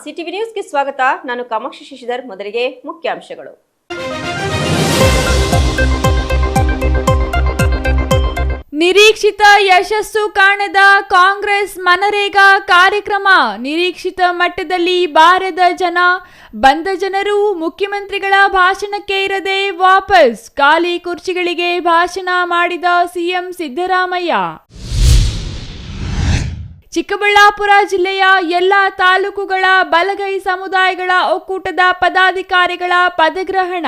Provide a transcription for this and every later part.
CTV ನ್ಯೂಸ್ಗೆ ಸ್ವಾಗತ. ನಾನು ಕಾಮಾಕ್ಷಿ ಶಶಿಧರ್. ಮೊದಲಿಗೆ ಮುಖ್ಯಾಂಶಗಳು. ನಿರೀಕ್ಷಿತ ಯಶಸ್ಸು ಕಾಣದ ಕಾಂಗ್ರೆಸ್ ಮನರೇಗಾ ಕಾರ್ಯಕ್ರಮ. ನಿರೀಕ್ಷಿತ ಮಟ್ಟದಲ್ಲಿ ಬಾರದ ಜನ. ಬಂದ ಜನರು ಮುಖ್ಯಮಂತ್ರಿಗಳ ಭಾಷಣಕ್ಕೆ ಇರದೆ ವಾಪಸ್. ಖಾಲಿ ಕುರ್ಚಿಗಳಿಗೆ ಭಾಷಣ ಮಾಡಿದ ಸಿಎಂ ಸಿದ್ದರಾಮಯ್ಯ. ಚಿಕ್ಕಬಳ್ಳಾಪುರ ಜಿಲ್ಲೆಯ ಎಲ್ಲ ತಾಲೂಕುಗಳ ಬಲಗೈ ಸಮುದಾಯಗಳ ಒಕ್ಕೂಟದ ಪದಾಧಿಕಾರಿಗಳ ಪದಗ್ರಹಣ.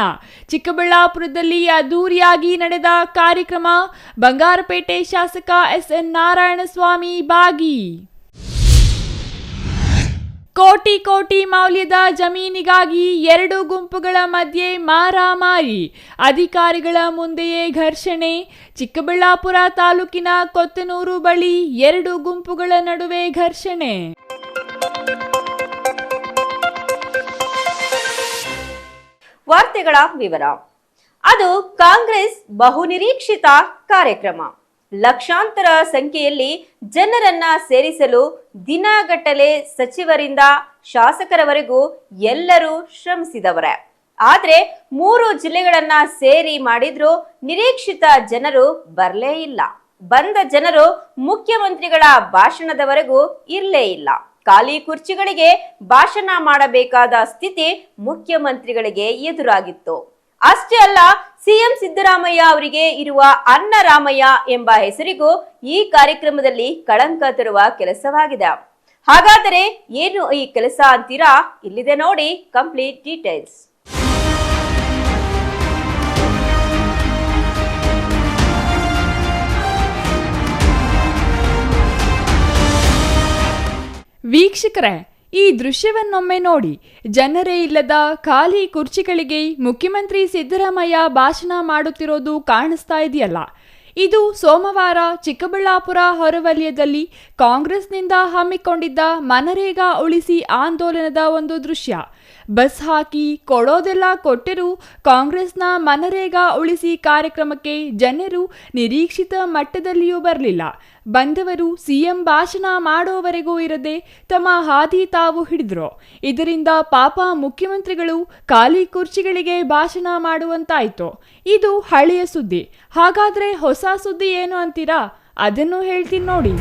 ಚಿಕ್ಕಬಳ್ಳಾಪುರದಲ್ಲಿ ಅದ್ದೂರಿಯಾಗಿ ನಡೆದ ಕಾರ್ಯಕ್ರಮ. ಬಂಗಾರಪೇಟೆ ಶಾಸಕ ಎಸ್ಎನ್ ನಾರಾಯಣಸ್ವಾಮಿ ಭಾಗಿ. ಕೋಟಿ ಕೋಟಿ ಮೌಲ್ಯದ ಜಮೀನಿಗಾಗಿ ಎರಡು ಗುಂಪುಗಳ ಮಧ್ಯೆ ಮಾರಾಮಾರಿ. ಅಧಿಕಾರಿಗಳ ಮುಂದೆಯೇ ಘರ್ಷಣೆ. ಚಿಕ್ಕಬಳ್ಳಾಪುರ ತಾಲೂಕಿನ ಕೊತ್ತನೂರು ಬಳಿ ಎರಡು ಗುಂಪುಗಳ ನಡುವೆ ಘರ್ಷಣೆ. ವಾರ್ತೆಗಳ ವಿವರ. ಅದು ಕಾಂಗ್ರೆಸ್ ಬಹುನಿರೀಕ್ಷಿತ ಕಾರ್ಯಕ್ರಮ. ಲಕ್ಷಾಂತರ ಸಂಖ್ಯೆಯಲ್ಲಿ ಜನರನ್ನ ಸೇರಿಸಲು ದಿನಗಟ್ಟಲೆ ಸಚಿವರಿಂದ ಶಾಸಕರವರೆಗೂ ಎಲ್ಲರೂ ಶ್ರಮಿಸಿದವರೇ. ಆದ್ರೆ 3 ಜಿಲ್ಲೆಗಳನ್ನ ಸೇರಿ ಮಾಡಿದ್ರು ನಿರೀಕ್ಷಿತ ಜನರು ಬರಲೇ ಇಲ್ಲ. ಬಂದ ಜನರು ಮುಖ್ಯಮಂತ್ರಿಗಳ ಭಾಷಣದವರೆಗೂ ಇರಲೇ ಇಲ್ಲ. ಖಾಲಿ ಕುರ್ಚಿಗಳಿಗೆ ಭಾಷಣ ಮಾಡಬೇಕಾದ ಸ್ಥಿತಿ ಮುಖ್ಯಮಂತ್ರಿಗಳಿಗೆ ಎದುರಾಗಿತ್ತು. ಅಷ್ಟೇ ಅಲ್ಲ, ಸಿಎಂ ಸಿದ್ದರಾಮಯ್ಯ ಅವರಿಗೆ ಇರುವ ಅನ್ನರಾಮಯ್ಯ ಎಂಬ ಹೆಸರಿಗೂ ಈ ಕಾರ್ಯಕ್ರಮದಲ್ಲಿ ಕಳಂಕ ತರುವ ಕೆಲಸವಾಗಿದೆ. ಹಾಗಾದರೆ ಏನು ಈ ಕೆಲಸ ಅಂತೀರಾ? ಇಲ್ಲಿದೆ ನೋಡಿ ಕಂಪ್ಲೀಟ್ ಡೀಟೇಲ್ಸ್. ವೀಕ್ಷಕರೇ, ಈ ದೃಶ್ಯವನ್ನೊಮ್ಮೆ ನೋಡಿ. ಜನರೇ ಇಲ್ಲದ ಖಾಲಿ ಕುರ್ಚಿಗಳಿಗೆ ಮುಖ್ಯಮಂತ್ರಿ ಸಿದ್ದರಾಮಯ್ಯ ಭಾಷಣ ಮಾಡುತ್ತಿರೋದು ಕಾಣಿಸ್ತಾ ಇದೆಯಲ್ಲ. ಇದು ಸೋಮವಾರ ಚಿಕ್ಕಬಳ್ಳಾಪುರ ಹೊರವಲಯದಲ್ಲಿ ಕಾಂಗ್ರೆಸ್ನಿಂದ ಹಮ್ಮಿಕೊಂಡಿದ್ದ ಮನರೇಗಾ ಉಳಿಸಿ ಆಂದೋಲನದ ಒಂದು ದೃಶ್ಯ. ಬಸ್ ಹಾಕಿ ಕೊಡೋದೆಲ್ಲ ಕೊಟ್ಟರೂ ಕಾಂಗ್ರೆಸ್ನ ಮನರೇಗಾ ಉಳಿಸಿ ಕಾರ್ಯಕ್ರಮಕ್ಕೆ ಜನರು ನಿರೀಕ್ಷಿತ ಮಟ್ಟದಲ್ಲಿಯೂ ಬರಲಿಲ್ಲ. ಬಂದವರು ಸಿಎಂ ಭಾಷಣ ಮಾಡೋವರೆಗೂ ಇರದೆ ತಮ್ಮ ಹಾದಿ ತಾವು ಹಿಡಿದ್ರು. ಇದರಿಂದ ಪಾಪ ಮುಖ್ಯಮಂತ್ರಿಗಳು ಖಾಲಿ ಕುರ್ಚಿಗಳಿಗೆ ಭಾಷಣ ಮಾಡುವಂತಾಯ್ತು. ಇದು ಹಳೆಯ ಸುದ್ದಿ. ಹಾಗಾದ್ರೆ ಹೊಸ ಸುದ್ದಿ ಏನು ಅಂತೀರಾ? ಅದನ್ನು ಹೇಳ್ತೀನಿ ನೋಡಿ.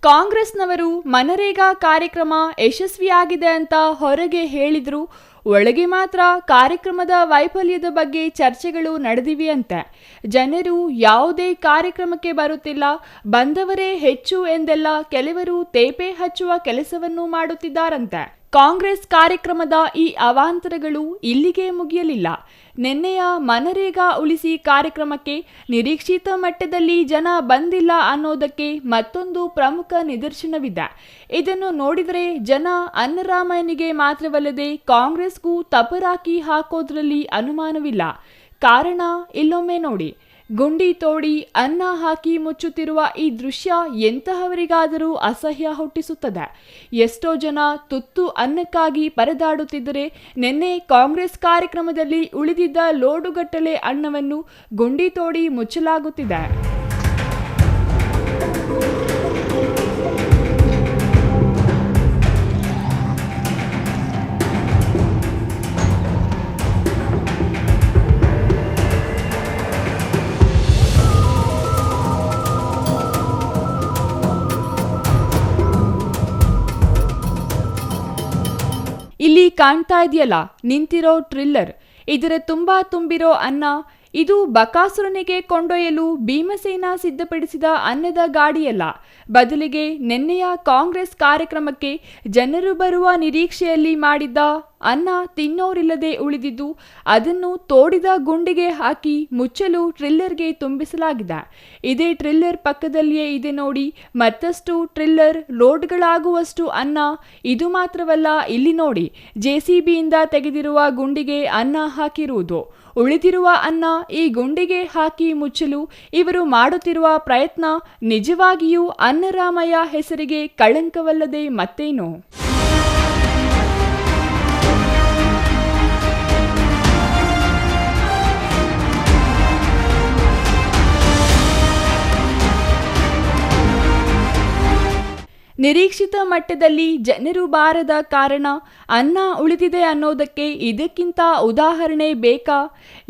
ಕಾಂಗ್ರೆಸ್ನವರು ಮನರೇಗಾ ಕಾರ್ಯಕ್ರಮ ಯಶಸ್ವಿಯಾಗಿದೆ ಅಂತ ಹೊರಗೆ ಹೇಳಿದ್ರು. ಒಳಗೆ ಮಾತ್ರ ಕಾರ್ಯಕ್ರಮದ ವೈಫಲ್ಯದ ಬಗ್ಗೆ ಚರ್ಚೆಗಳು ನಡೆದಿವೆಯಂತೆ. ಜನರು ಯಾವುದೇ ಕಾರ್ಯಕ್ರಮಕ್ಕೆ ಬರುತ್ತಿಲ್ಲ, ಬಂದವರೇ ಹೆಚ್ಚು ಎಂದೆಲ್ಲ ಕೆಲವರು ತೇಪೆ ಹಚ್ಚುವ ಕೆಲಸವನ್ನು ಮಾಡುತ್ತಿದ್ದಾರಂತೆ. ಕಾಂಗ್ರೆಸ್ ಕಾರ್ಯಕ್ರಮದ ಈ ಅವಾಂತರಗಳು ಇಲ್ಲಿಗೆ ಮುಗಿಯಲಿಲ್ಲ. ನಿನ್ನೆಯ ಮನರೇಗಾ ಉಳಿಸಿ ಕಾರ್ಯಕ್ರಮಕ್ಕೆ ನಿರೀಕ್ಷಿತ ಮಟ್ಟದಲ್ಲಿ ಜನ ಬಂದಿಲ್ಲ ಅನ್ನೋದಕ್ಕೆ ಮತ್ತೊಂದು ಪ್ರಮುಖ ನಿದರ್ಶನವಿದೆ. ಇದನ್ನು ನೋಡಿದರೆ ಜನ ಅನ್ನರಾಮಯ್ಯನಿಗೆ ಮಾತ್ರವಲ್ಲದೆ ಕಾಂಗ್ರೆಸ್ಗೂ ತಪರಾಕಿ ಹಾಕೋದ್ರಲ್ಲಿ ಅನುಮಾನವಿಲ್ಲ. ಕಾರಣ ಇಲ್ಲೊಮ್ಮೆ ನೋಡಿ. ಗುಂಡಿ ತೋಡಿ ಅನ್ನ ಹಾಕಿ ಮುಚ್ಚುತ್ತಿರುವ ಈ ದೃಶ್ಯ ಎಂತಹವರಿಗಾದರೂ ಅಸಹ್ಯ ಹುಟ್ಟಿಸುತ್ತದೆ. ಎಷ್ಟೋ ಜನ ತುತ್ತು ಅನ್ನಕ್ಕಾಗಿ ಪರದಾಡುತ್ತಿದ್ದರೆ ನಿನ್ನೆ ಕಾಂಗ್ರೆಸ್ ಕಾರ್ಯಕ್ರಮದಲ್ಲಿ ಉಳಿದಿದ್ದ ಲೋಡುಗಟ್ಟಲೆ ಅನ್ನವನ್ನು ಗುಂಡಿ ತೋಡಿ ಮುಚ್ಚಲಾಗುತ್ತಿದೆ. ಇಲ್ಲಿ ಕಾಣ್ತಾ ಇದೆಯಲ್ಲ ನಿಂತಿರೋ ಟ್ರಿಲ್ಲರ್, ಇದರ ತುಂಬಿರೋ ಅನ್ನ. ಇದು ಬಕಾಸುರನಿಗೆ ಕೊಂಡೊಯ್ಯಲು ಭೀಮಸೇನ ಸಿದ್ಧಪಡಿಸಿದ ಅನ್ನದ ಗಾಡಿಯಲ್ಲ. ಬದಲಿಗೆ ನಿನ್ನೆಯ ಕಾಂಗ್ರೆಸ್ ಕಾರ್ಯಕ್ರಮಕ್ಕೆ ಜನರು ಬರುವ ನಿರೀಕ್ಷೆಯಲ್ಲಿ ಮಾಡಿದ್ದ ಅನ್ನ ತಿನ್ನೋರಿಲ್ಲದೆ ಉಳಿದಿದ್ದು ಅದನ್ನು ತೋಡಿದ ಗುಂಡಿಗೆ ಹಾಕಿ ಮುಚ್ಚಲು ಟ್ರಿಲ್ಲರ್ಗೆ ತುಂಬಿಸಲಾಗಿದೆ. ಇದೇ ಟ್ರಿಲ್ಲರ್ ಪಕ್ಕದಲ್ಲಿಯೇ ಇದೆ ನೋಡಿ ಮತ್ತಷ್ಟು ಟ್ರಿಲ್ಲರ್ ಲೋಡ್ಗಳಾಗುವಷ್ಟು ಅನ್ನ. ಇದು ಮಾತ್ರವಲ್ಲ, ಇಲ್ಲಿ ನೋಡಿ ಜೆಸಿಬಿಯಿಂದ ತೆಗೆದಿರುವ ಗುಂಡಿಗೆ ಅನ್ನ ಹಾಕಿರುವುದು. ಉಳಿದಿರುವ ಅನ್ನ ಈ ಗುಂಡಿಗೆ ಹಾಕಿ ಮುಚ್ಚಲು ಇವರು ಮಾಡುತ್ತಿರುವ ಪ್ರಯತ್ನ ನಿಜವಾಗಿಯೂ ಅನ್ನರಾಮಯ್ಯ ಹೆಸರಿಗೆ ಕಳಂಕವಲ್ಲದೆ ಮತ್ತೇನು? ನಿರೀಕ್ಷಿತ ಮಟ್ಟದಲ್ಲಿ ಜನರು ಬಾರದ ಕಾರಣ ಅನ್ನ ಉಳಿದಿದೆ ಅನ್ನೋದಕ್ಕೆ ಇದಕ್ಕಿಂತ ಉದಾಹರಣೆ ಬೇಕಾ?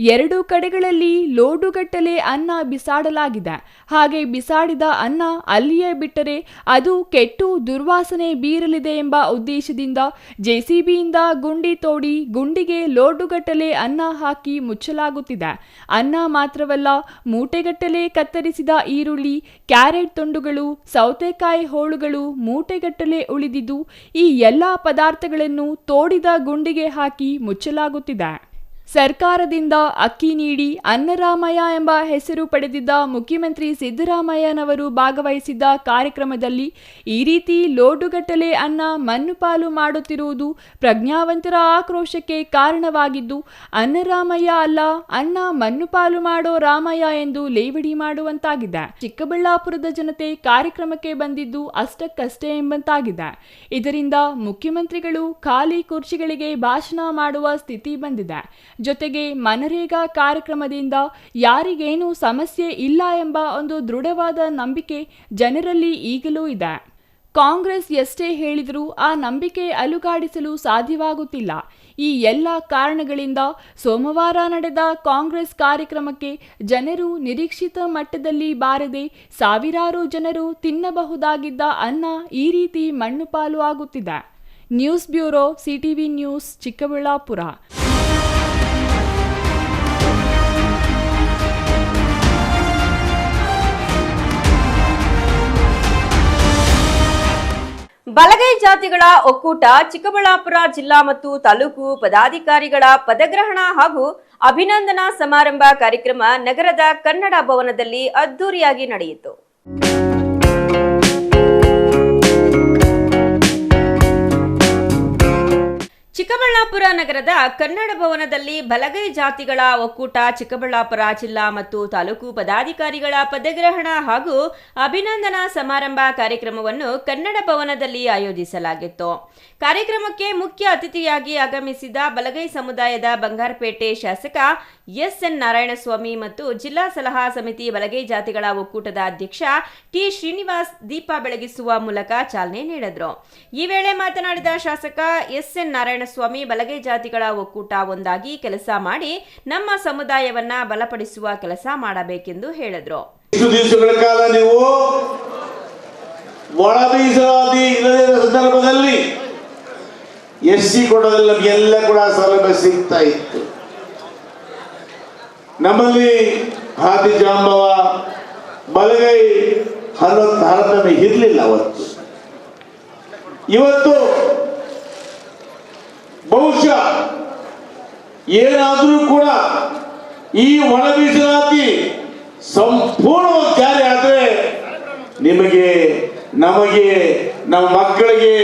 2 ಕಡೆಗಳಲ್ಲಿ ಲೋಡುಗಟ್ಟಲೆ ಅನ್ನ ಬಿಸಾಡಲಾಗಿದೆ. ಹಾಗೆ ಬಿಸಾಡಿದ ಅನ್ನ ಅಲ್ಲಿಯೇ ಬಿಟ್ಟರೆ ಅದು ಕೆಟ್ಟು ದುರ್ವಾಸನೆ ಬೀರಲಿದೆ ಎಂಬ ಉದ್ದೇಶದಿಂದ ಜೆಸಿಬಿಯಿಂದ ಗುಂಡಿ ತೋಡಿ ಗುಂಡಿಗೆ ಲೋಡುಗಟ್ಟಲೆ ಅನ್ನ ಹಾಕಿ ಮುಚ್ಚಲಾಗುತ್ತಿದೆ. ಅನ್ನ ಮಾತ್ರವಲ್ಲ, ಮೂಟೆಗಟ್ಟಲೆ ಕತ್ತರಿಸಿದ ಈರುಳ್ಳಿ, ಕ್ಯಾರೆಟ್ ತುಂಡುಗಳು, ಸೌತೆಕಾಯಿ ಹೋಳುಗಳು ಮೂಟೆಗಟ್ಟಲೆ ಉಳಿದಿದ್ದು ಈ ಎಲ್ಲ ಪದಾರ್ಥಗಳನ್ನು ತೋಡಿದ ಗುಂಡಿಗೆ ಹಾಕಿ ಮುಚ್ಚಲಾಗುತ್ತಿದೆ. ಸರ್ಕಾರದಿಂದ ಅಕ್ಕಿ ನೀಡಿ ಅನ್ನರಾಮಯ್ಯ ಎಂಬ ಹೆಸರು ಪಡೆದಿದ್ದ ಮುಖ್ಯಮಂತ್ರಿ ಸಿದ್ದರಾಮಯ್ಯನವರು ಭಾಗವಹಿಸಿದ್ದ ಕಾರ್ಯಕ್ರಮದಲ್ಲಿ ಈ ರೀತಿ ಲೋಡುಗಟ್ಟಲೆ ಅನ್ನ ಮಣ್ಣುಪಾಲು ಮಾಡುತ್ತಿರುವುದು ಪ್ರಜ್ಞಾವಂತರ ಆಕ್ರೋಶಕ್ಕೆ ಕಾರಣವಾಗಿದ್ದು, ಅನ್ನರಾಮಯ್ಯ ಅಲ್ಲ ಅನ್ನ ಮಣ್ಣುಪಾಲು ಮಾಡೋ ರಾಮಯ್ಯ ಎಂದು ಲೇವಡಿ ಮಾಡುವಂತಾಗಿದೆ. ಚಿಕ್ಕಬಳ್ಳಾಪುರದ ಜನತೆ ಕಾರ್ಯಕ್ರಮಕ್ಕೆ ಬಂದಿದ್ದು ಅಷ್ಟಕ್ಕಷ್ಟೇ ಎಂಬಂತಾಗಿದೆ. ಇದರಿಂದ ಮುಖ್ಯಮಂತ್ರಿಗಳು ಖಾಲಿ ಕುರ್ಚಿಗಳಿಗೆ ಭಾಷಣ ಮಾಡುವ ಸ್ಥಿತಿ ಬಂದಿದೆ. ಜೊತೆಗೆ ಮನರೇಗಾ ಕಾರ್ಯಕ್ರಮದಿಂದ ಯಾರಿಗೇನೂ ಸಮಸ್ಯೆ ಇಲ್ಲ ಎಂಬ ಒಂದು ದೃಢವಾದ ನಂಬಿಕೆ ಜನರಲ್ಲಿ ಈಗಲೂ ಇದೆ. ಕಾಂಗ್ರೆಸ್ ಎಷ್ಟೇ ಹೇಳಿದರೂ ಆ ನಂಬಿಕೆ ಅಲುಗಾಡಿಸಲು ಸಾಧ್ಯವಾಗುತ್ತಿಲ್ಲ. ಈ ಎಲ್ಲ ಕಾರಣಗಳಿಂದ ಸೋಮವಾರ ನಡೆದ ಕಾಂಗ್ರೆಸ್ ಕಾರ್ಯಕ್ರಮಕ್ಕೆ ಜನರು ನಿರೀಕ್ಷಿತ ಮಟ್ಟದಲ್ಲಿ ಬಾರದೆ ಸಾವಿರಾರು ಜನರು ತಿನ್ನಬಹುದಾಗಿದ್ದ ಅನ್ನ ಈ ರೀತಿ ಮಣ್ಣುಪಾಲು ಆಗುತ್ತಿದೆ. News bureau, CTV news, Chikkaballapur. ಬಲಗೈ ಜಾತಿಗಳ ಒಕ್ಕೂಟ ಚಿಕ್ಕಬಳ್ಳಾಪುರ ಜಿಲ್ಲಾ ಮತ್ತು ತಾಲೂಕು ಪದಾಧಿಕಾರಿಗಳ ಪದಗ್ರಹಣ ಹಾಗೂ ಅಭಿನಂದನಾ ಸಮಾರಂಭ ಕಾರ್ಯಕ್ರಮ ನಗರದ ಕನ್ನಡ ಭವನದಲ್ಲಿ ಅದ್ದೂರಿಯಾಗಿ ನಡೆಯಿತು. ಚಿಕ್ಕಬಳ್ಳಾಪುರ ನಗರದ ಕನ್ನಡ ಭವನದಲ್ಲಿ ಬಲಗೈ ಜಾತಿಗಳ ಒಕ್ಕೂಟ ಚಿಕ್ಕಬಳ್ಳಾಪುರ ಜಿಲ್ಲಾ ಮತ್ತು ತಾಲೂಕು ಪದಾಧಿಕಾರಿಗಳ ಪದಗ್ರಹಣ ಹಾಗೂ ಅಭಿನಂದನಾ ಸಮಾರಂಭ ಕಾರ್ಯಕ್ರಮವನ್ನು ಕನ್ನಡ ಭವನದಲ್ಲಿ ಆಯೋಜಿಸಲಾಗಿತ್ತು. ಕಾರ್ಯಕ್ರಮಕ್ಕೆ ಮುಖ್ಯ ಅತಿಥಿಯಾಗಿ ಆಗಮಿಸಿದ ಬಲಗೈ ಸಮುದಾಯದ ಬಂಗಾರಪೇಟೆ ಶಾಸಕ ಎಸ್ಎನ್ ನಾರಾಯಣಸ್ವಾಮಿ ಮತ್ತು ಜಿಲ್ಲಾ ಸಲಹಾ ಸಮಿತಿ ಬಲಗೈ ಜಾತಿಗಳ ಒಕ್ಕೂಟದ ಅಧ್ಯಕ್ಷ ಟಿ ಶ್ರೀನಿವಾಸ್ ದೀಪ ಬೆಳಗಿಸುವ ಮೂಲಕ ಚಾಲನೆ ನೀಡಿದರು. ಈ ವೇಳೆ ಮಾತನಾಡಿದ ಶಾಸಕ ಎಸ್ಎನ್ ನಾರಾಯಣಸ್ವಾಮಿ, ಬಲಗೈ ಜಾತಿಗಳ ಒಕ್ಕೂಟ ಒಂದಾಗಿ ಕೆಲಸ ಮಾಡಿ ನಮ್ಮ ಸಮುದಾಯವನ್ನ ಬಲಪಡಿಸುವ ಕೆಲಸ ಮಾಡಬೇಕೆಂದು ಹೇಳಿದರು. ಇಷ್ಟು ದಿವಸಗಳ ಕಾಲ ನೀವು ಒಳ ಮೀಸಲಾತಿ ಇಲ್ಲದ ಸಂದರ್ಭದಲ್ಲಿ ಎಸ್ಸಿ ಕೊಡೋದ್ರಲ್ಲಿ ನಮಗೆಲ್ಲ ಕೂಡ ಸೌಲಭ್ಯ ಸಿಗ್ತಾ ಇತ್ತು. ನಮ್ಮಲ್ಲಿ ಹಾದಿ ಜಾಂಬವ ಬಲಗೈ ಅನ್ನೋದು ತಾರತಮ್ಯ ಇರಲಿಲ್ಲ ಅವತ್ತು. ಇವತ್ತು ಬಹುಶಃ ಏನಾದರೂ ಕೂಡ ಈ ಒಳ ಮೀಸಲಾತಿ ಸಂಪೂರ್ಣವಾಗಿ ಜಾರಿ ಆದರೆ ನಿಮಗೆ, ನಮಗೆ, ನಮ್ಮ ಮಕ್ಕಳಿಗೆ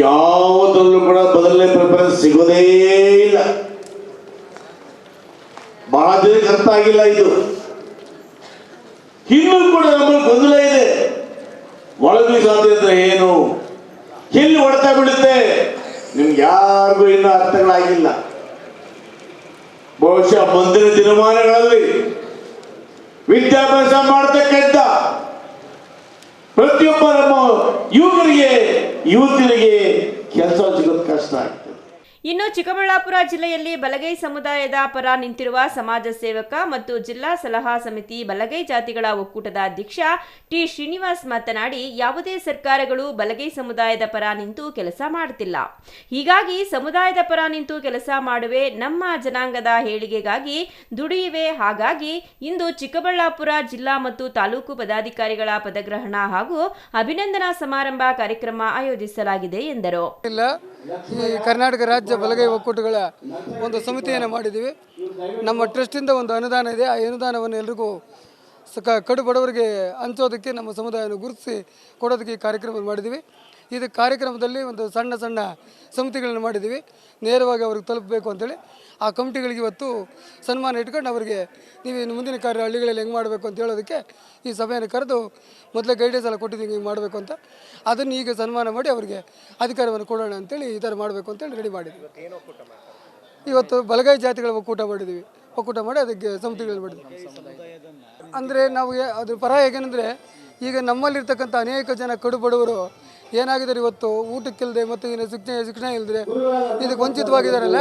ಯಾವುದರಲ್ಲೂ ಕೂಡ ಬದಲನೇ ಪ್ರಿಫರೆನ್ಸ್ ಸಿಗೋದೇ ಇಲ್ಲ. ಬಹಳ ಜನಕ್ಕೆ ಅರ್ಥ ಆಗಿಲ್ಲ ಇದು. ಇನ್ನೂ ಕೂಡ ನಮ್ಮಲ್ಲಿ ಗೊಂದಲ ಇದೆ. ಒಳ ಮೀಸಲಾತಿ ಅಂದ್ರೆ ಏನು, ಎಲ್ಲಿ ಹೊಡೆತ ಬೀಳುತ್ತೆ, ನಿಮ್ಗೆ ಯಾರಿಗೂ ಇನ್ನೂ ಅರ್ಥಗಳಾಗಿಲ್ಲ. ಬಹುಶಃ ಮುಂದಿನ ದಿನಮಾನಗಳಲ್ಲಿ ವಿದ್ಯಾಭ್ಯಾಸ ಮಾಡತಕ್ಕಂಥ ಪ್ರತಿಯೊಬ್ಬ ನಮ್ಮ ಯುವಕರಿಗೆ, ಯುವತಿಯರಿಗೆ ಕೆಲಸ ಸಿಗೋದು ಕಷ್ಟ ಆಗ್ತದೆ. ಇನ್ನು ಚಿಕ್ಕಬಳ್ಳಾಪುರ ಜಿಲ್ಲೆಯಲ್ಲಿ ಬಲಗೈ ಸಮುದಾಯದ ಪರ ನಿಂತಿರುವ ಸಮಾಜ ಸೇವಕ ಮತ್ತು ಜಿಲ್ಲಾ ಸಲಹಾ ಸಮಿತಿ ಬಲಗೈ ಜಾತಿಗಳ ಒಕ್ಕೂಟದ ಅಧ್ಯಕ್ಷ ಟಿ ಶ್ರೀನಿವಾಸ್ ಮಾತನಾಡಿ, ಯಾವುದೇ ಸರ್ಕಾರಗಳು ಬಲಗೈ ಸಮುದಾಯದ ಪರ ನಿಂತು ಕೆಲಸ ಮಾಡುತ್ತಿಲ್ಲ. ಹೀಗಾಗಿ ಸಮುದಾಯದ ಪರ ನಿಂತು ಕೆಲಸ ಮಾಡುವೆ, ನಮ್ಮ ಜನಾಂಗದ ಏಳಿಗೆಗಾಗಿ ದುಡಿಯುವೆ. ಹಾಗಾಗಿ ಇಂದು ಚಿಕ್ಕಬಳ್ಳಾಪುರ ಜಿಲ್ಲಾ ಮತ್ತು ತಾಲೂಕು ಪದಾಧಿಕಾರಿಗಳ ಪದಗ್ರಹಣ ಹಾಗೂ ಅಭಿನಂದನಾ ಸಮಾರಂಭ ಕಾರ್ಯಕ್ರಮ ಆಯೋಜಿಸಲಾಗಿದೆ ಎಂದರು. ಈ ಕರ್ನಾಟಕ ರಾಜ್ಯ ರಾಜ್ಯ ಬಲಗೈ ಒಕ್ಕೂಟಗಳ ಒಂದು ಸಮಿತಿಯನ್ನು ಮಾಡಿದ್ದೀವಿ. ನಮ್ಮ ಟ್ರಸ್ಟಿಂದ ಒಂದು ಅನುದಾನ ಇದೆ. ಆ ಅನುದಾನವನ್ನು ಎಲ್ರಿಗೂ ಕಡು ಬಡವರಿಗೆ ಹಂಚೋದಕ್ಕೆ ನಮ್ಮ ಸಮುದಾಯವನ್ನು ಗುರುತಿಸಿ ಕೊಡೋದಕ್ಕೆ ಈ ಕಾರ್ಯಕ್ರಮ ಮಾಡಿದ್ದೀವಿ. ಇದು ಕಾರ್ಯಕ್ರಮದಲ್ಲಿ ಒಂದು ಸಣ್ಣ ಸಣ್ಣ ಸಮಿತಿಗಳನ್ನು ಮಾಡಿದ್ದೀವಿ. ನೇರವಾಗಿ ಅವ್ರಿಗೆ ತಲುಪಬೇಕು ಅಂತೇಳಿ ಆ ಕಮಿಟಿಗಳಿಗೆ ಇವತ್ತು ಸನ್ಮಾನ ಇಟ್ಕೊಂಡು ಅವರಿಗೆ ನೀವು ಇನ್ನು ಮುಂದಿನ ಕಾರ್ಯ ಹಳ್ಳಿಗಳಲ್ಲಿ ಹೆಂಗೆ ಮಾಡಬೇಕು ಅಂತ ಹೇಳೋದಕ್ಕೆ ಈ ಸಭೆಯನ್ನು ಕರೆದು ಮೊದಲೇ ಗೈಡೆನ್ಸ್ ಎಲ್ಲ ಕೊಟ್ಟಿದ್ದೀವಿ ಹಿಂಗೆ ಮಾಡಬೇಕು ಅಂತ. ಅದನ್ನು ಈಗ ಸನ್ಮಾನ ಮಾಡಿ ಅವರಿಗೆ ಅಧಿಕಾರವನ್ನು ಕೊಡೋಣ ಅಂತೇಳಿ ಈ ಥರ ಮಾಡಬೇಕು ಅಂತೇಳಿ ರೆಡಿ ಮಾಡಿದ್ದೀವಿ. ಇವತ್ತು ಬಲಗೈ ಜಾತಿಗಳ ಒಕ್ಕೂಟ ಮಾಡಿದ್ದೀವಿ. ಒಕ್ಕೂಟ ಮಾಡಿ ಅದಕ್ಕೆ ಸಮಿತಿಗಳು ಮಾಡಿದ್ದೀವಿ. ಅಂದರೆ ನಾವು ಅದು ಪರ ಹೇಗೇನೆಂದರೆ ಈಗ ನಮ್ಮಲ್ಲಿರ್ತಕ್ಕಂಥ ಅನೇಕ ಜನ ಕಡು ಬಡವರು ಏನಾಗಿದ್ದಾರೆ ಇವತ್ತು ಊಟಕ್ಕಿಲ್ಲದೆ ಮತ್ತು ಇನ್ನು ಶಿಕ್ಷಣ ಇಲ್ಲದೆ ಇದಕ್ಕೆ ವಂಚಿತವಾಗಿದ್ದಾರಲ್ಲ,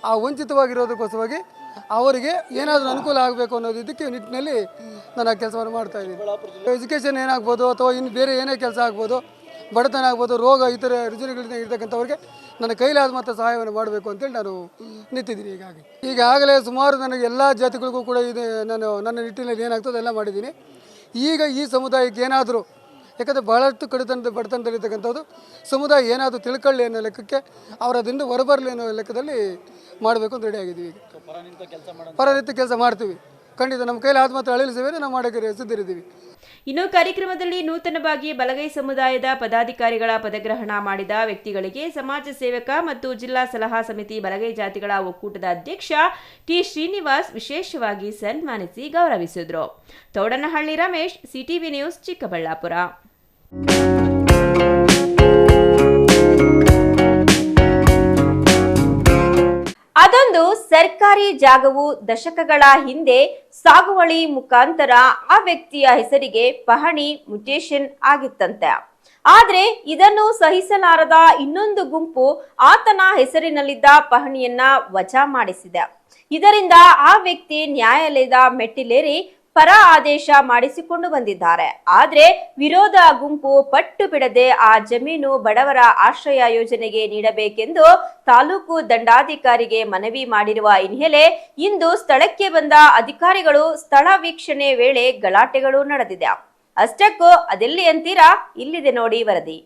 ಆ ವಂಚಿತವಾಗಿರೋದಕ್ಕೋಸ್ಕರವಾಗಿ ಅವರಿಗೆ ಏನಾದರೂ ಅನುಕೂಲ ಆಗಬೇಕು ಅನ್ನೋದು ಇದಕ್ಕೆ ನಿಟ್ಟಿನಲ್ಲಿ ನಾನು ಆ ಕೆಲಸವನ್ನು ಮಾಡ್ತಾಯಿದ್ದೀನಿ. ಎಜುಕೇಷನ್ ಏನಾಗ್ಬೋದು ಅಥವಾ ಇನ್ನು ಬೇರೆ ಏನೇ ಕೆಲಸ ಆಗ್ಬೋದು, ಬಡತನ ಆಗ್ಬೋದು, ರೋಗ ಇತರ ರುಜಿನಗಳಿಂದ ಇರ್ತಕ್ಕಂಥವ್ರಿಗೆ ನನ್ನ ಕೈಲಾದ ಮತ್ತು ಸಹಾಯವನ್ನು ಮಾಡಬೇಕು ಅಂತೇಳಿ ನಾನು ನಿಂತಿದ್ದೀನಿ. ಈಗಾಗಲೇ ಸುಮಾರು ನನಗೆ ಎಲ್ಲ ಜಾತಿಗಳಿಗೂ ಕೂಡ ಇದೆ, ನಾನು ನನ್ನ ನಿಟ್ಟಿನಲ್ಲಿ ಏನಾಗ್ತದೆ ಎಲ್ಲ ಮಾಡಿದ್ದೀನಿ. ಈಗ ಈ ಸಮುದಾಯಕ್ಕೆ ಏನಾದರೂ, ಯಾಕಂದರೆ ಬಹಳಷ್ಟು ಬಡತನದಲ್ಲಿರ್ತಕ್ಕಂಥದ್ದು ಸಮುದಾಯ ಏನಾದರೂ ತಿಳ್ಕೊಳ್ಳಿ ಅನ್ನೋ ಲೆಕ್ಕಕ್ಕೆ ಅವರದಿಂದ ಹೊರಬರಲಿ ಅನ್ನೋ ಲೆಕ್ಕದಲ್ಲಿ ಮಾಡಬೇಕು ಅಂತ ರೆಡಿ ಆಗಿದ್ದೀವಿ. ಪರನಿತ್ಯ ಕೆಲಸ ಮಾಡ್ತೀವಿ. ಖಂಡಿತ ನಮ್ಮ ಕೈಲಿ ಆದ ಮಾತ್ರ ಅಳಿಲು ಸೇವೆ ನಾವು ಮಾಡೋಕ್ಕೆ ಸಿದ್ಧರಿದ್ದೀವಿ. ಇನ್ನು ಕಾರ್ಯಕ್ರಮದಲ್ಲಿ ನೂತನವಾಗಿ ಬಲಗೈ ಸಮುದಾಯದ ಪದಾಧಿಕಾರಿಗಳ ಪದಗ್ರಹಣ ಮಾಡಿದ ವ್ಯಕ್ತಿಗಳಿಗೆ ಸಮಾಜ ಸೇವಕ ಮತ್ತು ಜಿಲ್ಲಾ ಸಲಹಾ ಸಮಿತಿ ಬಲಗೈ ಜಾತಿಗಳ ಒಕ್ಕೂಟದ ಅಧ್ಯಕ್ಷ ಟಿ ಶ್ರೀನಿವಾಸ್ ವಿಶೇಷವಾಗಿ ಸನ್ಮಾನಿಸಿ ಗೌರವಿಸಿದರು. ತೋಡನಹಳ್ಳಿ ರಮೇಶ್, ಸಿಟಿವಿ ನ್ಯೂಸ್, ಚಿಕ್ಕಬಳ್ಳಾಪುರ. ಅದೊಂದು ಸರ್ಕಾರಿ ಜಾಗವು ದಶಕಗಳ ಹಿಂದೆ ಸಾಗುವಳಿ ಮುಖಾಂತರ ಆ ವ್ಯಕ್ತಿಯ ಹೆಸರಿಗೆ ಪಹಣಿ ಮ್ಯುಟೇಷನ್ ಆಗಿತ್ತಂತೆ. ಆದ್ರೆ ಇದನ್ನು ಸಹಿಸಲಾರದ ಇನ್ನೊಂದು ಗುಂಪು ಆತನ ಹೆಸರಿನಲ್ಲಿದ್ದ ಪಹಣಿಯನ್ನ ವಜಾ ಮಾಡಿಸಿದೆ. ಇದರಿಂದ ಆ ವ್ಯಕ್ತಿ ನ್ಯಾಯಾಲಯದ ಮೆಟ್ಟಿಲೇರಿ ಪರ ಆದೇಶ ಮಾಡಿಸಿಕೊಂಡು ಬಂದಿದ್ದಾರೆ. ಆದ್ರೆ ವಿರೋಧ ಗುಂಪು ಪಟ್ಟು ಬಿಡದೆ ಆ ಜಮೀನು ಬಡವರ ಆಶ್ರಯ ಯೋಜನೆಗೆ ನೀಡಬೇಕೆಂದು ತಾಲೂಕು ದಂಡಾಧಿಕಾರಿಗೆ ಮನವಿ ಮಾಡಿರುವ ಹಿನ್ನೆಲೆ ಇಂದು ಸ್ಥಳಕ್ಕೆ ಬಂದ ಅಧಿಕಾರಿಗಳು ಸ್ಥಳ ವೀಕ್ಷಣೆ ವೇಳೆ ಗಲಾಟೆಗಳು ನಡೆದಿದೆ. ಅಷ್ಟಕ್ಕೂ ಅದೆಲ್ಲಿ ಅಂತೀರಾ? ಇಲ್ಲಿದೆ ನೋಡಿ ವರದಿ.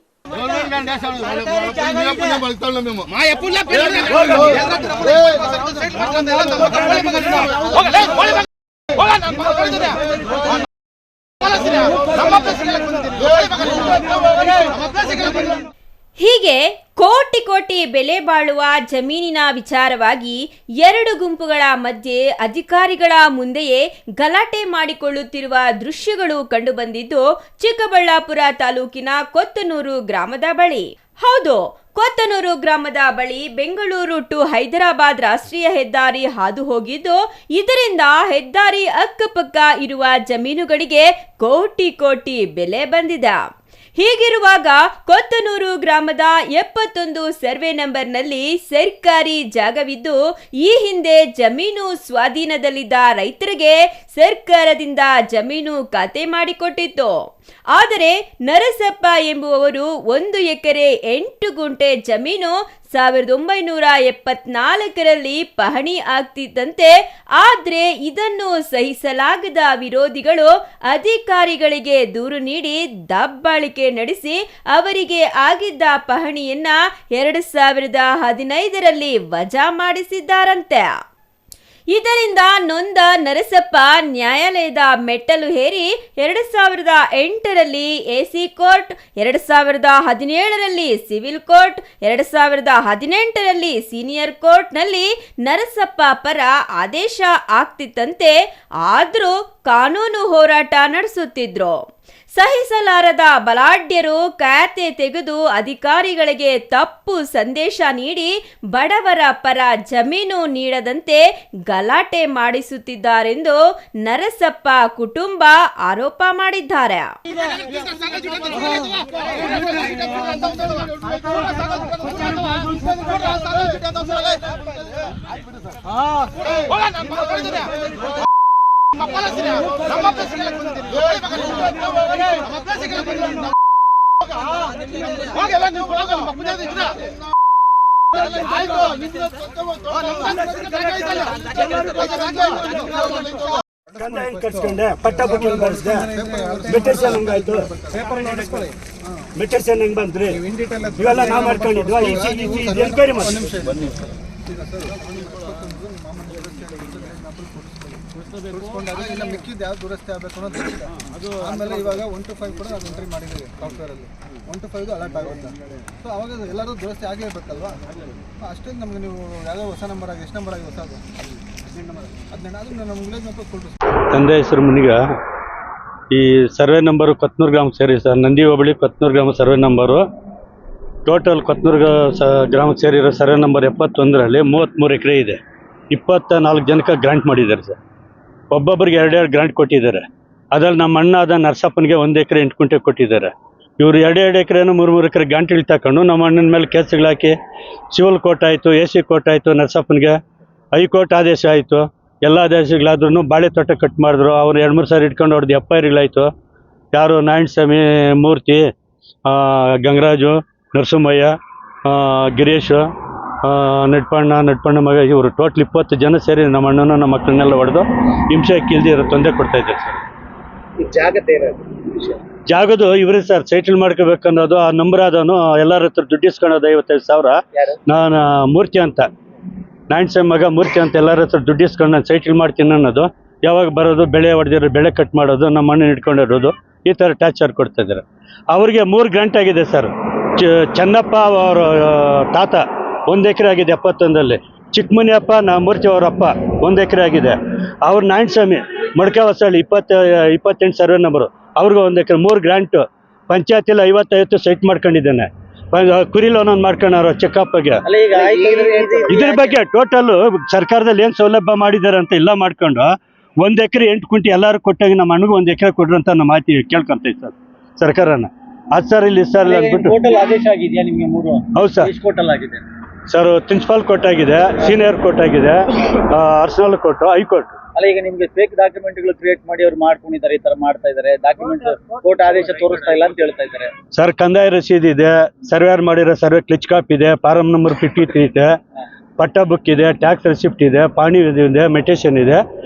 ಹೀಗೆ ಕೋಟಿ ಕೋಟಿ ಬೆಲೆ ಬಾಳುವ ಜಮೀನಿನ ವಿಚಾರವಾಗಿ ಎರಡು ಗುಂಪುಗಳ ಮಧ್ಯೆ ಅಧಿಕಾರಿಗಳ ಮುಂದೆಯೇ ಗಲಾಟೆ ಮಾಡಿಕೊಳ್ಳುತ್ತಿರುವ ದೃಶ್ಯಗಳು ಕಂಡುಬಂದಿದ್ದು ಚಿಕ್ಕಬಳ್ಳಾಪುರ ತಾಲೂಕಿನ ಕೊತ್ತನೂರು ಗ್ರಾಮದ ಬಳಿ. ಹೌದು, ಕೊತ್ತನೂರು ಗ್ರಾಮದ ಬಳಿ ಬೆಂಗಳೂರು ಟು ಹೈದರಾಬಾದ್ ರಾಷ್ಟ್ರೀಯ ಹೆದ್ದಾರಿ ಹಾದು ಹೋಗಿದ್ದು, ಇದರಿಂದ ಹೆದ್ದಾರಿ ಅಕ್ಕಪಕ್ಕ ಇರುವ ಜಮೀನುಗಳಿಗೆ ಕೋಟಿ ಕೋಟಿ ಬೆಲೆ ಬಂದಿದೆ. ಹೀಗಿರುವಾಗ ಕೊತ್ತನೂರು ಗ್ರಾಮದ 71 ಸರ್ವೆ ನಂಬರ್ನಲ್ಲಿ ಸರ್ಕಾರಿ ಜಾಗವಿದ್ದು, ಈ ಹಿಂದೆ ಜಮೀನು ಸ್ವಾಧೀನದಲ್ಲಿದ್ದ ರೈತರಿಗೆ ಸರ್ಕಾರದಿಂದ ಜಮೀನು ಖಾತೆ ಮಾಡಿಕೊಟ್ಟಿತ್ತು. ಆದರೆ ನರಸಪ್ಪ ಎಂಬುವವರು 1 ಎಕರೆ 8 ಗುಂಟೆ ಜಮೀನು 1974ರಲ್ಲಿ ಪಹಣಿ ಆಗ್ತಿದ್ದಂತೆ. ಆದ್ರೆ ಇದನ್ನು ಸಹಿಸಲಾಗದ ವಿರೋಧಿಗಳು ಅಧಿಕಾರಿಗಳಿಗೆ ದೂರು ನೀಡಿ ದಬ್ಬಾಳಿಕೆ ನಡೆಸಿ ಅವರಿಗೆ ಆಗಿದ್ದ ಪಹಣಿಯನ್ನ 2015ರಲ್ಲಿ ವಜಾ ಮಾಡಿಸಿದ್ದಾರಂತೆ. ಇದರಿಂದ ನೊಂದ ನರಸಪ್ಪ ನ್ಯಾಯಾಲಯದ ಮೆಟ್ಟಲು ಹೇರಿ 2008ರಲ್ಲಿ ಎಸಿ ಕೋರ್ಟ್, 2017ರಲ್ಲಿ ಸಿವಿಲ್ ಕೋರ್ಟ್, 2018ರಲ್ಲಿ ಸೀನಿಯರ್ ಕೋರ್ಟ್ನಲ್ಲಿ ನರಸಪ್ಪ ಪರ ಆದೇಶ ಆಗ್ತಿತ್ತಂತೆ. ಆದರೂ ಕಾನೂನು ಹೋರಾಟ ನಡೆಸುತ್ತಿದ್ರು. ಸಹಿಸಲಾರದ ಬಲಾಢ್ಯರು ಖಾತೆ ತೆಗೆದು ಅಧಿಕಾರಿಗಳಿಗೆ ತಪ್ಪು ಸಂದೇಶ ನೀಡಿ ಬಡವರ ಪರ ಜಮೀನು ನೀಡದಂತೆ ಗಲಾಟೆ ಮಾಡಿಸುತ್ತಿದ್ದಾರೆಂದು ನರಸಪ್ಪ ಕುಟುಂಬ ಆರೋಪ ಮಾಡಿದ್ದಾರೆ. ಕಂದಾಯ ಕಟ್ಸ್ಕೊಂಡೆ, ಪಟ್ಟ ಬುಕ್ಕಿಂಗ್ ಮಾಡಿಸಿದೆ, ಬೆಟ್ಟೇಶನ್ ಹಂಗಾಯ್ತು. ಮೆಟರ್ಸನ್ ಹೆಂಗ್ ಬಂದ್ರಿ ಇವೆಲ್ಲ ನಾವು ಮಾಡ್ಕೊಂಡಿದ್ವಾ ಎನ್ಕ್ವೈರಿ ಮಾಡಿ ಇನ್ನು ಮಿಕ್ಕಿದ್ದು ಯಾವ ದುರಸ್ತಿ ಆಗಬೇಕು ಅನ್ನೋದು ಅದು ಆಮೇಲೆ ಇವಾಗ 1 to 5 ಕೂಡ ಅದು ಎಂಟ್ರಿ ಮಾಡಿದ್ದೀವಿ ಸಾಫ್ಟ್ವೇರಲ್ಲಿ 1 to 5 ಅಲರ್ಟ್ ಆಗುತ್ತೆ. ಸೊ ಅವಾಗ ಎಲ್ಲರೂ ದುರಸ್ತಿ ಆಗಲೇಬೇಕಲ್ವಾ, ಅಷ್ಟೇ ನಮಗೆ ನೀವು ಯಾವುದೋ ಹೊಸ ನಂಬರ್ ಆಗಿ ಎಷ್ಟು ನಂಬರ್ ಆಗಿ ಹೊಸದು 18 ಅದು ನಮ್ಮ ವಿಲೇಜ್ ಮ್ಯಾಪ್ ಕೊಟ್ಟು ತಂದೆ ಹೆಸರು ಮುನಿಗ. ಈ ಸರ್ವೆ ನಂಬರು ಕೊತ್ನೂರು ಗ್ರಾಮ ಸೇರಿ ಸರ್, ನಂದಿ ಹೋಬಳಿ ಕೊತ್ನೂರು ಗ್ರಾಮ ಸರ್ವೆ ನಂಬರು. ಟೋಟಲ್ ಕೊತ್ನೂರು ಗ್ರಾಮಕ್ಕೆ ಸೇರಿರೋ ಸರ್ವೆ ನಂಬರ್ 71ರಲ್ಲಿ 33 ಎಕರೆ ಇದೆ. 24 ಜನಕ್ಕೆ ಗ್ರಾಂಟ್ ಮಾಡಿದ್ದಾರೆ ಸರ್. ಒಬ್ಬೊಬ್ಬರಿಗೆ 2 ಗ್ರಾಂಟ್ ಕೊಟ್ಟಿದ್ದಾರೆ. ಅದ್ರಲ್ಲಿ ನಮ್ಮ ಅಣ್ಣ ಆದ ನರಸಪ್ಪನಿಗೆ 1 ಎಕರೆ 8 ಗುಂಟೆ ಕೊಟ್ಟಿದ್ದಾರೆ. ಇವರು 2 ಎಕರೆನೂ 3 ಎಕರೆ ಗ್ರಾಂಟ್ಗಳು ತಗೊಂಡು ನಮ್ಮ ಅಣ್ಣನ ಮೇಲೆ ಕೇಸ್ಗಳು ಹಾಕಿ ಸಿವಿಲ್ ಕೋರ್ಟ್ ಆಯಿತು, AC ಕೋರ್ಟ್ ಆಯಿತು, ನರಸಪ್ಪನಿಗೆ ಹೈಕೋರ್ಟ್ ಆದೇಶ ಆಯಿತು. ಎಲ್ಲ ಆದೇಶಗಳಾದ್ರೂ ಬಾಳೆ ತೋಟ ಕಟ್ ಮಾಡಿದ್ರು. ಅವ್ರು 2-3 ಸಾರಿ ಇಟ್ಕೊಂಡು ಹೊಡೆದು FIRಗಳಾಯಿತು. ಯಾರು ನಾರಾಯಣಸ್ವಾಮಿ, ಮೂರ್ತಿ, ಗಂಗರಾಜು, ನರಸಿಂಹಯ್ಯ, ಗಿರೀಶು, ನಡ್ಪಣ್ಣ ಮಗ, ಇವರು ಟೋಟಲ್ 20 ಜನ ಸೇರಿ ನಮ್ಮ ಅಣ್ಣನ ನಮ್ಮ ಮಕ್ಕಳನ್ನೆಲ್ಲ ಹೊಡೆದು ಹಿಂಸೆ ಕಿಲ್ದಿರೋ ತೊಂದರೆ ಕೊಡ್ತಾ ಇದ್ದಾರೆ ಸರ್. ಜಾಗದು ಇವರೇ ಸರ್ ಸೈಟಲ್ ಮಾಡ್ಕೋಬೇಕನ್ನೋದು. ಆ ನಂಬರ್ ಆದವನು ಎಲ್ಲರ ಹತ್ರ ದುಡ್ಡು ಇಸ್ಕೊಳೋದು 55,000. ನಾನು ಮೂರ್ತಿ ಅಂತ, ನಾರಾಯಣಸ್ವಾಮಿ ಮಗ ಮೂರ್ತಿ ಅಂತ ಎಲ್ಲರ ಹತ್ರ ದುಡ್ಡು ಇಸ್ಕೊಂಡು ನಾನು ಸೈಟಲ್ ಮಾಡ್ತೀನಿ ಅನ್ನೋದು. ಯಾವಾಗ ಬರೋದು, ಬೆಳೆ ಹೊಡೆದಿರೋ ಬೆಳೆ ಕಟ್ ಮಾಡೋದು, ನಮ್ಮ ಅಣ್ಣನ ಇಟ್ಕೊಂಡಿರೋದು, ಈ ಥರ ಟಾರ್ಚರ್ ಕೊಡ್ತಾ ಇದ್ದಾರೆ. ಅವ್ರಿಗೆ 3 ಗ್ರಾಂಟ್ ಆಗಿದೆ ಸರ್. ಚೆನ್ನಪ್ಪ ಅವರ ತಾತ 1 ಎಕರೆ ಆಗಿದೆ 71ರಲ್ಲಿ. ಚಿಕ್ಕಮನಿಯಪ್ಪ ಮೂರ್ತಿ ಅವರ ಅಪ್ಪ 1 ಎಕರೆ ಆಗಿದೆ. ಅವ್ರು ನಾರಾಯಣಸ್ವಾಮಿ ಮೊಳಕೆ ಹೊಸಳ್ಳಿ 28 ಸರ್ವೆ ನಂಬರು, ಅವ್ರಿಗೂ 1 ಎಕರೆ. 3 ಗ್ರಾಂಟು. ಪಂಚಾಯತಿಲಿ 50 ಸೈಟ್ ಮಾಡ್ಕೊಂಡಿದ್ದಾನೆ. ಕುರಿಲ್ ಒಂದೊಂದು ಮಾಡ್ಕೊಂಡವ್ರು ಚೆಕ್ಕಪ್ಗೆ. ಇದ್ರ ಬಗ್ಗೆ ಟೋಟಲ್ ಸರ್ಕಾರದಲ್ಲಿ ಏನು ಸೌಲಭ್ಯ ಮಾಡಿದ್ದಾರೆ ಅಂತ ಎಲ್ಲ ಮಾಡ್ಕೊಂಡು 1 ಎಕರೆ 8 ಗುಂಟೆ ಎಲ್ಲರೂ ಕೊಟ್ಟಾಗ ನಮ್ಮ ಅಣ್ಣಗೂ 1 ಎಕರೆ ಕೊಡ್ರಿ ಅಂತ ನಮ್ಮ ಮಾತಿ ಕೇಳ್ಕೊಂತೈತೆ ಸರ್ ಸರ್ಕಾರನ. ಅದು ಸರ್ ಇಲ್ಲಿ ಸರ್ ಟೋಟಲ್ ಆದೇಶ ಆಗಿದೆಯಾ ನಿಮಗೆ? 3 ಹೌದು ಸರ್. ಟೋಟಲ್ ಆಗಿದೆ ಸರ್. ಪ್ರಿನ್ಸಿಪಾಲ್ ಕೋರ್ಟ್ ಆಗಿದೆ, ಸೀನಿಯರ್ ಕೋರ್ಟ್ ಆಗಿದೆ, ಅರ್ಸನಲ್ ಕೋರ್ಟ್, ಹೈಕೋರ್ಟ್. ಅಲ್ಲ, ಈಗ ನಿಮ್ಗೆ ಫೇಕ್ ಡಾಕ್ಯುಮೆಂಟ್ಗಳು ಕ್ರಿಯೇಟ್ ಮಾಡಿ ಅವ್ರು ಮಾಡ್ಕೊಂಡಿದ್ದಾರೆ, ಈ ತರ ಮಾಡ್ತಾ ಇದ್ದಾರೆ. ಡಾಕ್ಯುಮೆಂಟ್ ಕೋರ್ಟ್ ಆದೇಶ ತೋರಿಸ್ತಾ ಇಲ್ಲ ಅಂತ ಹೇಳ್ತಾ ಇದ್ದಾರೆ ಸರ್. ಕಂದಾಯ ರಸೀದಿ ಇದೆ, ಸರ್ವೇರ್ ಮಾಡಿರೋ ಸರ್ವೆ ಕ್ಲಿಚ್ ಕಾಪ್ ಇದೆ, ಫಾರಂ ನಂಬರ್ 53 ಇದೆ, ಪಟ್ಟ ಬುಕ್ ಇದೆ, ಟ್ಯಾಕ್ಸ್ ರೆಸಿಪ್ಟ್ ಇದೆ, ಪಾಣಿ ಇದೆ, ಮೆಟೇಷನ್ ಇದೆ.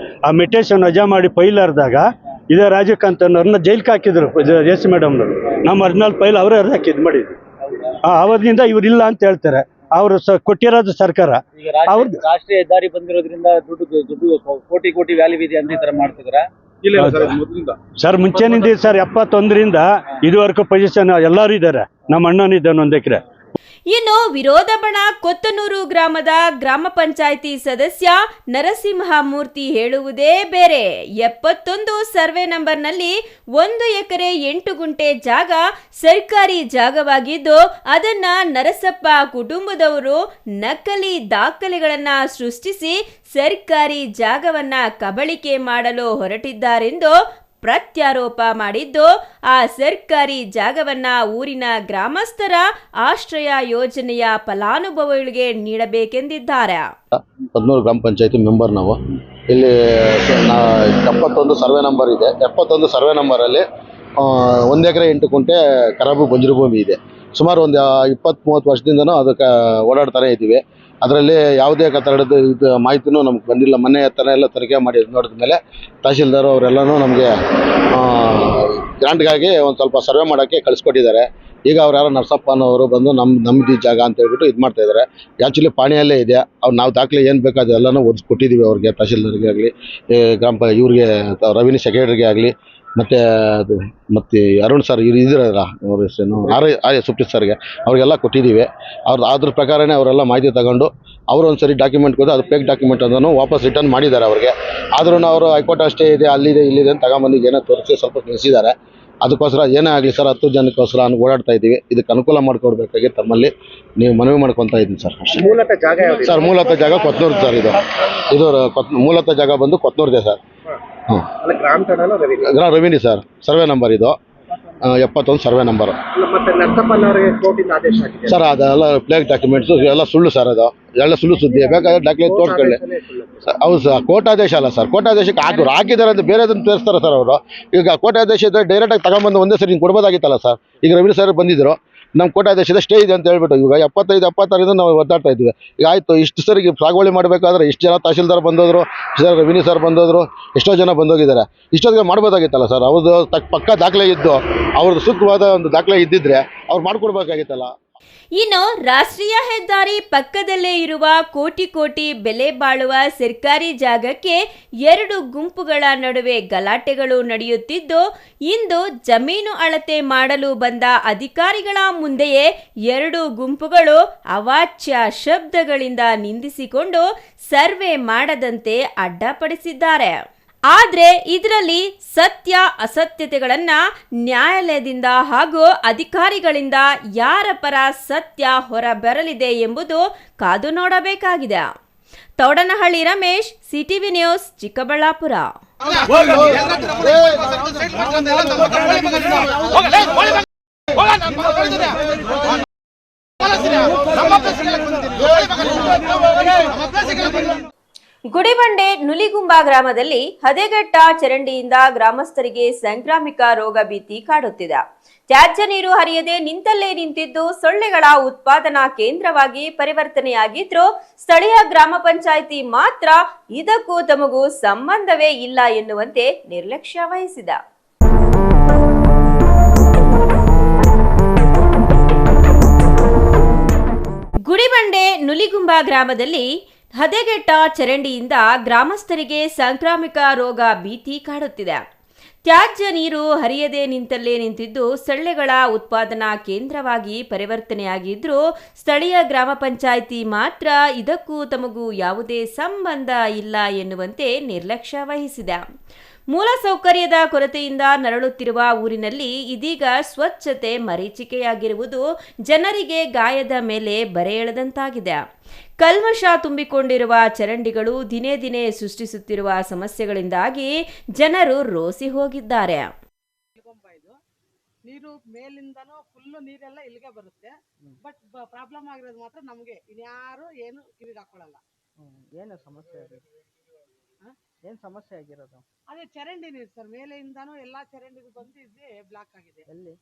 ಆ ಮೆಟೇಷನ್ ವಜಾ ಮಾಡಿ ಫೈಲ್ ಹರಿದಾಗ ಇದೇ ರಾಜಕಾಂತ್ ಅನ್ನೋರನ್ನ ಜೈಲ್ಗೆ ಹಾಕಿದ್ರು AC ಮೇಡಮ್ನವರು. ನಮ್ಮ ಒರಿಜಿನಲ್ ಫೈಲ್ ಅವರೇ ಹರಿದಾಕಿ ಇದು ಮಾಡಿದ್ರು. ಅವತ್ತಿನಿಂದ ಇವ್ರಿಲ್ಲ ಅಂತ ಹೇಳ್ತಾರೆ. ಅವರು ಕೊಟ್ಟಿರೋದು ಸರ್ಕಾರ. ಈಗ ರಾಷ್ಟ್ರೀಯ ಹೆದ್ದಾರಿ ಬಂದಿರೋದ್ರಿಂದ ದುಡ್ಡು ಕೋಟಿ ವ್ಯಾಲ್ಯೂ ಇದೆ ಅಂತ ಈ ತರ ಮಾಡ್ತಿದ್ರ ಸರ್. ಮುಂಚೆನಿಂದ ಸರ್ 71ರಿಂದ ಇದುವರೆಗೂ ಪೊಸಿಷನ್ ಎಲ್ಲರೂ ಇದ್ದಾರೆ. ನಮ್ಮ ಅಣ್ಣನಿದ್ದಾನೆ 1 ಎಕರೆ. ಇನ್ನು ವಿರೋಧ ಬಣ ಕೊತ್ತನೂರು ಗ್ರಾಮದ ಗ್ರಾಮ ಪಂಚಾಯಿತಿ ಸದಸ್ಯ ನರಸಿಂಹಮೂರ್ತಿ ಹೇಳುವುದೇ ಬೇರೆ. 71 ಸರ್ವೆ ನಂಬರ್ನಲ್ಲಿ 1 ಎಕರೆ 8 ಗುಂಟೆ ಜಾಗ ಸರ್ಕಾರಿ ಜಾಗವಾಗಿದ್ದು ಅದನ್ನ ನರಸಪ್ಪ ಕುಟುಂಬದವರು ನಕಲಿ ದಾಖಲೆಗಳನ್ನ ಸೃಷ್ಟಿಸಿ ಸರ್ಕಾರಿ ಜಾಗವನ್ನ ಕಬಳಿಕೆ ಮಾಡಲು ಹೊರಟಿದ್ದಾರೆಂದು ಪ್ರತ್ಯಾರೋಪ ಮಾಡಿದ್ದು, ಆ ಸರ್ಕಾರಿ ಜಾಗವನ್ನ ಊರಿನ ಗ್ರಾಮಸ್ಥರ ಆಶ್ರಯ ಯೋಜನೆಯ ಫಲಾನುಭವಿಗಳಿಗೆ ನೀಡಬೇಕೆಂದಿದ್ದಾರೆ. ಕೊತ್ನೂರು ಗ್ರಾಮ ಪಂಚಾಯತಿ ಮೆಂಬರ್ ನಾವು. ಇಲ್ಲಿ 71 ಸರ್ವೆ ನಂಬರ್ ಇದೆ. 71 ಸರ್ವೆ ನಂಬರಲ್ಲಿ 1 ಎಕರೆ 8 ಗುಂಟೆ ಖರಾಬು ಬಂಜರು ಭೂಮಿ ಇದೆ. ಸುಮಾರು ಒಂದು 20-30 ವರ್ಷದಿಂದನೂ ಅದಕ್ಕೆ ಓಡಾಡ್ತಾನೆ ಇದ್ದೀವಿ. ಅದರಲ್ಲಿ ಯಾವುದೇ ಥರದ್ದು ಇದು ಮಾಹಿತಿನೂ ನಮ್ಗೆ ಬಂದಿಲ್ಲ. ಮೊನ್ನೆ ಥರ ಎಲ್ಲ ತನಿಖೆ ಮಾಡಿ ನೋಡಿದ ಮೇಲೆ ತಹಶೀಲ್ದಾರ್ ಅವರೆಲ್ಲನೂ ನಮಗೆ ಗ್ರಾಂಟ್ಗಾಗಿ ಒಂದು ಸ್ವಲ್ಪ ಸರ್ವೆ ಮಾಡೋಕ್ಕೆ ಕಳಿಸ್ಕೊಟ್ಟಿದ್ದಾರೆ. ಈಗ ಅವ್ರು ಯಾರೋ ನರಸಪ್ಪ ಅನ್ನೋರು ಬಂದು ನಮ್ಮದು ಜಾಗ ಅಂತ ಹೇಳ್ಬಿಟ್ಟು ಇದು ಮಾಡ್ತಾಯಿದ್ದಾರೆ. ಆ್ಯಕ್ಚುಲಿ ಪಾಣಿಯಲ್ಲೇ ಇದೆ. ನಾವು ದಾಖಲೆ ಏನು ಬೇಕು ಅದೆಲ್ಲನೂ ಒದಿಸ್ಕೊಟ್ಟಿದ್ದೀವಿ ಅವ್ರಿಗೆ, ತಹಶೀಲ್ದಾರ್ಗೆ ಆಗಲಿ, ಇವ್ರಿಗೆ ರೆವಿನ್ಯೂ ಸೆಕ್ರೆಟರಿಗೆ ಆಗಲಿ, ಮತ್ತು ಅರುಣ್ ಸರ್ ಇವ್ರು ಇದ್ರಲ್ಲ ಅವ್ರ ಹೆಸರೇನು ಸುಪ್ರೀತ್ ಸರ್ಗೆ, ಅವ್ರಿಗೆಲ್ಲ ಕೊಟ್ಟಿದ್ದೀವಿ. ಅದ್ರ ಪ್ರಕಾರನೇ ಅವರೆಲ್ಲ ಮಾಹಿತಿ ತಗೊಂಡು ಅವರು ಒಂದು ಸರಿ ಡಾಕ್ಯುಮೆಂಟ್ ಕೊಟ್ಟು ಅದು ಫೇಕ್ ಡಾಕ್ಯುಮೆಂಟ್ ಅದನ್ನು ವಾಪಸ್ ರಿಟರ್ನ್ ಮಾಡಿದ್ದಾರೆ ಅವ್ರಿಗೆ. ಆದ್ರೂ ಅವರು ಹೈಕೋರ್ಟ್ ಅಷ್ಟೇ ಇದೆ, ಅಲ್ಲಿದೆ ಇಲ್ಲಿದೆ ಅಂತ ತಗೊಂಬಂದು ಏನೋ ತೋರಿಸಿ ಸ್ವಲ್ಪ ನಿಲ್ಲಿಸಿದ್ದಾರೆ. ಅದಕ್ಕೋಸ್ಕರ ಏನೇ ಆಗಲಿ ಸರ್ 10 ಜನಕ್ಕೋಸ್ಕರ ಓಡಾಡ್ತಾ ಇದ್ದೀವಿ. ಇದಕ್ಕೆ ಅನುಕೂಲ ಮಾಡಿಕೊಡ್ಬೇಕಾಗಿ ತಮ್ಮಲ್ಲಿ ನೀವು ಮನವಿ ಮಾಡ್ಕೊತಾ ಇದ್ದೀನಿ ಸರ್. ಮೂಲತಃ ಜಾಗ ಸರ್ ಮೂಲತಃ ಜಾಗ ಕೊತ್ನೂರು ಸರ್. ಇದು ಮೂಲತಃ ಜಾಗ ಬಂದು ಕೊತ್ನೂರ್ದೆ ಸರ್. ಗ್ರಾಮ ರೆವಿನ್ಯೂ ಸರ್. ಸರ್ವೆ ನಂಬರ್ ಇದು 71 ಸರ್ವೆ ನಂಬರ್ ಸರ್. ಅದೆಲ್ಲ ಫ್ಲೇಕ್ ಡಾಕ್ಯುಮೆಂಟ್ಸು ಎಲ್ಲ ಸುಳ್ಳು ಸರ್. ಅದು ಎಲ್ಲ ಸುಳ್ಳು ಸುದ್ದಿ. ಬೇಕಾದ್ರೆ ಡಾಕ್ಯುಮೆಂಟ್ ತೋರಿಸ್ಕೊಳ್ಳಿ. ಹೌದು ಸರ್. ಕೋರ್ಟ್ ಆದೇಶ ಅಲ್ಲ ಸರ್. ಕೋರ್ಟ್ ಆದೇಶಕ್ಕೆ ಹಾಕಿದ್ದಾರೆ ಅಂತ ಬೇರೆದನ್ನು ತೋರಿಸ್ತಾರೆ ಸರ್ ಅವರು. ಈಗ ಕೋರ್ಟ್ ಆದೇಶ ಇದ್ದರೆ ಡೈರೆಕ್ಟಾಗಿ ತಗೊಂಬಂದು ಒಂದೇ ಸರಿ ಕೊಡ್ಬೋದಾಗಿತ್ತಲ್ಲ ಸರ್. ಈಗ ರೆವಿನ್ಯೂ ಸರ್ ಬಂದಿದ್ದರು, ನಮ್ಮ ಕೋಟಾದೇಶದ ಸ್ಟೇ ಇದೆ ಅಂತ ಹೇಳ್ಬಿಟ್ಟು ಇವಾಗ 75-76 ನಾವು ಒದ್ದಾಡ್ತಾ ಇದ್ವಿ. ಈಗ ಆಯಿತು ಇಷ್ಟು ಸರಿಗೆ ಸಾಗುವಳಿ ಮಾಡಬೇಕಾದ್ರೆ ಇಷ್ಟು ಜನ ತಹಶೀಲ್ದಾರ್ ಬಂದೋದ್ರು, ಸರ್ ರೆವಿನ್ಯೂ ಸರ್ ಬಂದೋದ್ರು, ಎಷ್ಟೋ ಜನ ಬಂದೋಗಿದ್ದಾರೆ. ಇಷ್ಟೊತ್ತಿಗೆ ಮಾಡ್ಬೋದಾಗಿತ್ತಲ್ಲ ಸರ್, ಅವ್ರದ್ದು ಪಕ್ಕ ದಾಖಲೆ ಇದ್ದು ಅವ್ರದ್ದು ಸೂಕ್ತವಾದ ಒಂದು ದಾಖಲೆ ಇದ್ದಿದ್ರೆ ಅವ್ರು ಮಾಡ್ಕೊಡ್ಬೇಕಾಗಿತ್ತಲ್ಲ. ಇನ್ನು ರಾಷ್ಟ್ರೀಯ ಹೆದ್ದಾರಿ ಪಕ್ಕದಲ್ಲೇ ಇರುವ ಕೋಟಿ ಕೋಟಿ ಬೆಲೆ ಬಾಳುವ ಸರ್ಕಾರಿ ಜಾಗಕ್ಕೆ 2 ಗುಂಪುಗಳ ನಡುವೆ ಗಲಾಟೆಗಳು ನಡೆಯುತ್ತಿದ್ದು, ಇಂದು ಜಮೀನು ಅಳತೆ ಮಾಡಲು ಬಂದ ಅಧಿಕಾರಿಗಳ ಮುಂದೆಯೇ 2 ಗುಂಪುಗಳು ಅವಾಚ್ಯ ಶಬ್ದಗಳಿಂದ ನಿಂದಿಸಿಕೊಂಡು ಸರ್ವೆ ಮಾಡದಂತೆ ಅಡ್ಡಪಡಿಸಿದ್ದಾರೆ. ಆದ್ರೆ ಇದರಲ್ಲಿ ಸತ್ಯ ಅಸತ್ಯತೆಗಳನ್ನ ನ್ಯಾಯಾಲಯದಿಂದ ಹಾಗೂ ಅಧಿಕಾರಿಗಳಿಂದ ಯಾರ ಪರ ಸತ್ಯ ಹೊರಬರಲಿದೆ ಎಂಬುದು ಕಾದು ನೋಡಬೇಕಾಗಿದೆ. Thoudanahalli Ramesh, CTV news, Chikkaballapur. ಗುಡಿಬಂಡೆ ನುಲಿಗುಂಬ ಗ್ರಾಮದಲ್ಲಿ ಹದೆಗೆಟ್ಟ ಚರಂಡಿಯಿಂದ ಗ್ರಾಮಸ್ಥರಿಗೆ ಸಾಂಕ್ರಾಮಿಕ ರೋಗ ಭೀತಿ ಕಾಡುತ್ತಿದೆ. ತ್ಯಾಜ್ಯ ನೀರು ಹರಿಯದೆ ನಿಂತಲ್ಲೇ ನಿಂತಿದ್ದು ಸೊಳ್ಳೆಗಳ ಉತ್ಪಾದನಾ ಕೇಂದ್ರವಾಗಿ ಪರಿವರ್ತನೆಯಾಗಿದ್ರೂ ಸ್ಥಳೀಯ ಗ್ರಾಮ ಪಂಚಾಯಿತಿ ಮಾತ್ರ ಇದಕ್ಕೂ ತಮಗೂ ಸಂಬಂಧವೇ ಇಲ್ಲ ಎನ್ನುವಂತೆ ನಿರ್ಲಕ್ಷ್ಯ ವಹಿಸಿದೆ. ಗುಡಿಬಂಡೆ ನುಲಿಗುಂಬ ಗ್ರಾಮದಲ್ಲಿ ಹದೆಗೆಟ್ಟ ಚರಂಡಿಯಿಂದ ಗ್ರಾಮಸ್ಥರಿಗೆ ಸಾಂಕ್ರಾಮಿಕ ರೋಗ ಭೀತಿ ಕಾಡುತ್ತಿದೆ. ತ್ಯಾಜ್ಯ ನೀರು ಹರಿಯದೆ ನಿಂತಲ್ಲೇ ನಿಂತಿದ್ದು ಸೊಳ್ಳೆಗಳ ಉತ್ಪಾದನಾ ಕೇಂದ್ರವಾಗಿ ಪರಿವರ್ತನೆಯಾಗಿದ್ರೂ ಸ್ಥಳೀಯ ಗ್ರಾಮ ಪಂಚಾಯಿತಿ ಮಾತ್ರ ಇದಕ್ಕೂ ತಮಗೂ ಯಾವುದೇ ಸಂಬಂಧ ಇಲ್ಲ ಎನ್ನುವಂತೆ ನಿರ್ಲಕ್ಷ್ಯ ವಹಿಸಿದೆ. ಮೂಲಸೌಕರ್ಯದ ಕೊರತೆಯಿಂದ ನರಳುತ್ತಿರುವ ಊರಿನಲ್ಲಿ ಇದೀಗ ಸ್ವಚ್ಛತೆ ಮರೀಚಿಕೆಯಾಗಿರುವುದು ಜನರಿಗೆ ಗಾಯದ ಮೇಲೆ ಬರೆ ಎಳೆದಂತಾಗಿದೆ. ಕಲ್ಮಶ ತುಂಬಿಕೊಂಡಿರುವ ಚರಂಡಿಗಳು ದಿನೇ ದಿನೇ ಸೃಷ್ಟಿಸುತ್ತಿರುವ ಸಮಸ್ಯೆಗಳಿಂದಾಗಿ ಜನರು ರೋಸಿ ಹೋಗಿದ್ದಾರೆ. ನೀರು ಮೇಲಿಂದನೂ ಫುಲ್ಲು ನೀರೆಲ್ಲ ಇಲ್ಲಿಗೆ ಬರುತ್ತೆ. ಬಟ್ ಪ್ರಾಬ್ಲಮ್ ಆಗಿರೋದು ಮಾತ್ರ ನಮಗೆ, ಇನ್ಯಾರು ಏನು ಕಿವಿಗೆ ಹಾಕೊಳ್ಳಲ್ಲ. ಏನು ಸಮಸ್ಯೆ ಏನು ಸಮಸ್ಯೆ ಆಗಿರೋದು? ಅದೇ ಚರಂಡಿ ನೀರು ಸರ್, ಮೇಲೆಯಿಂದನೂ ಎಲ್ಲಾ ಚರಂಡಿಗೂ ಬಂದು ಇಲ್ಲಿ ಬ್ಲಾಕ್ ಆಗಿದೆ. ಎಲ್ಲಿ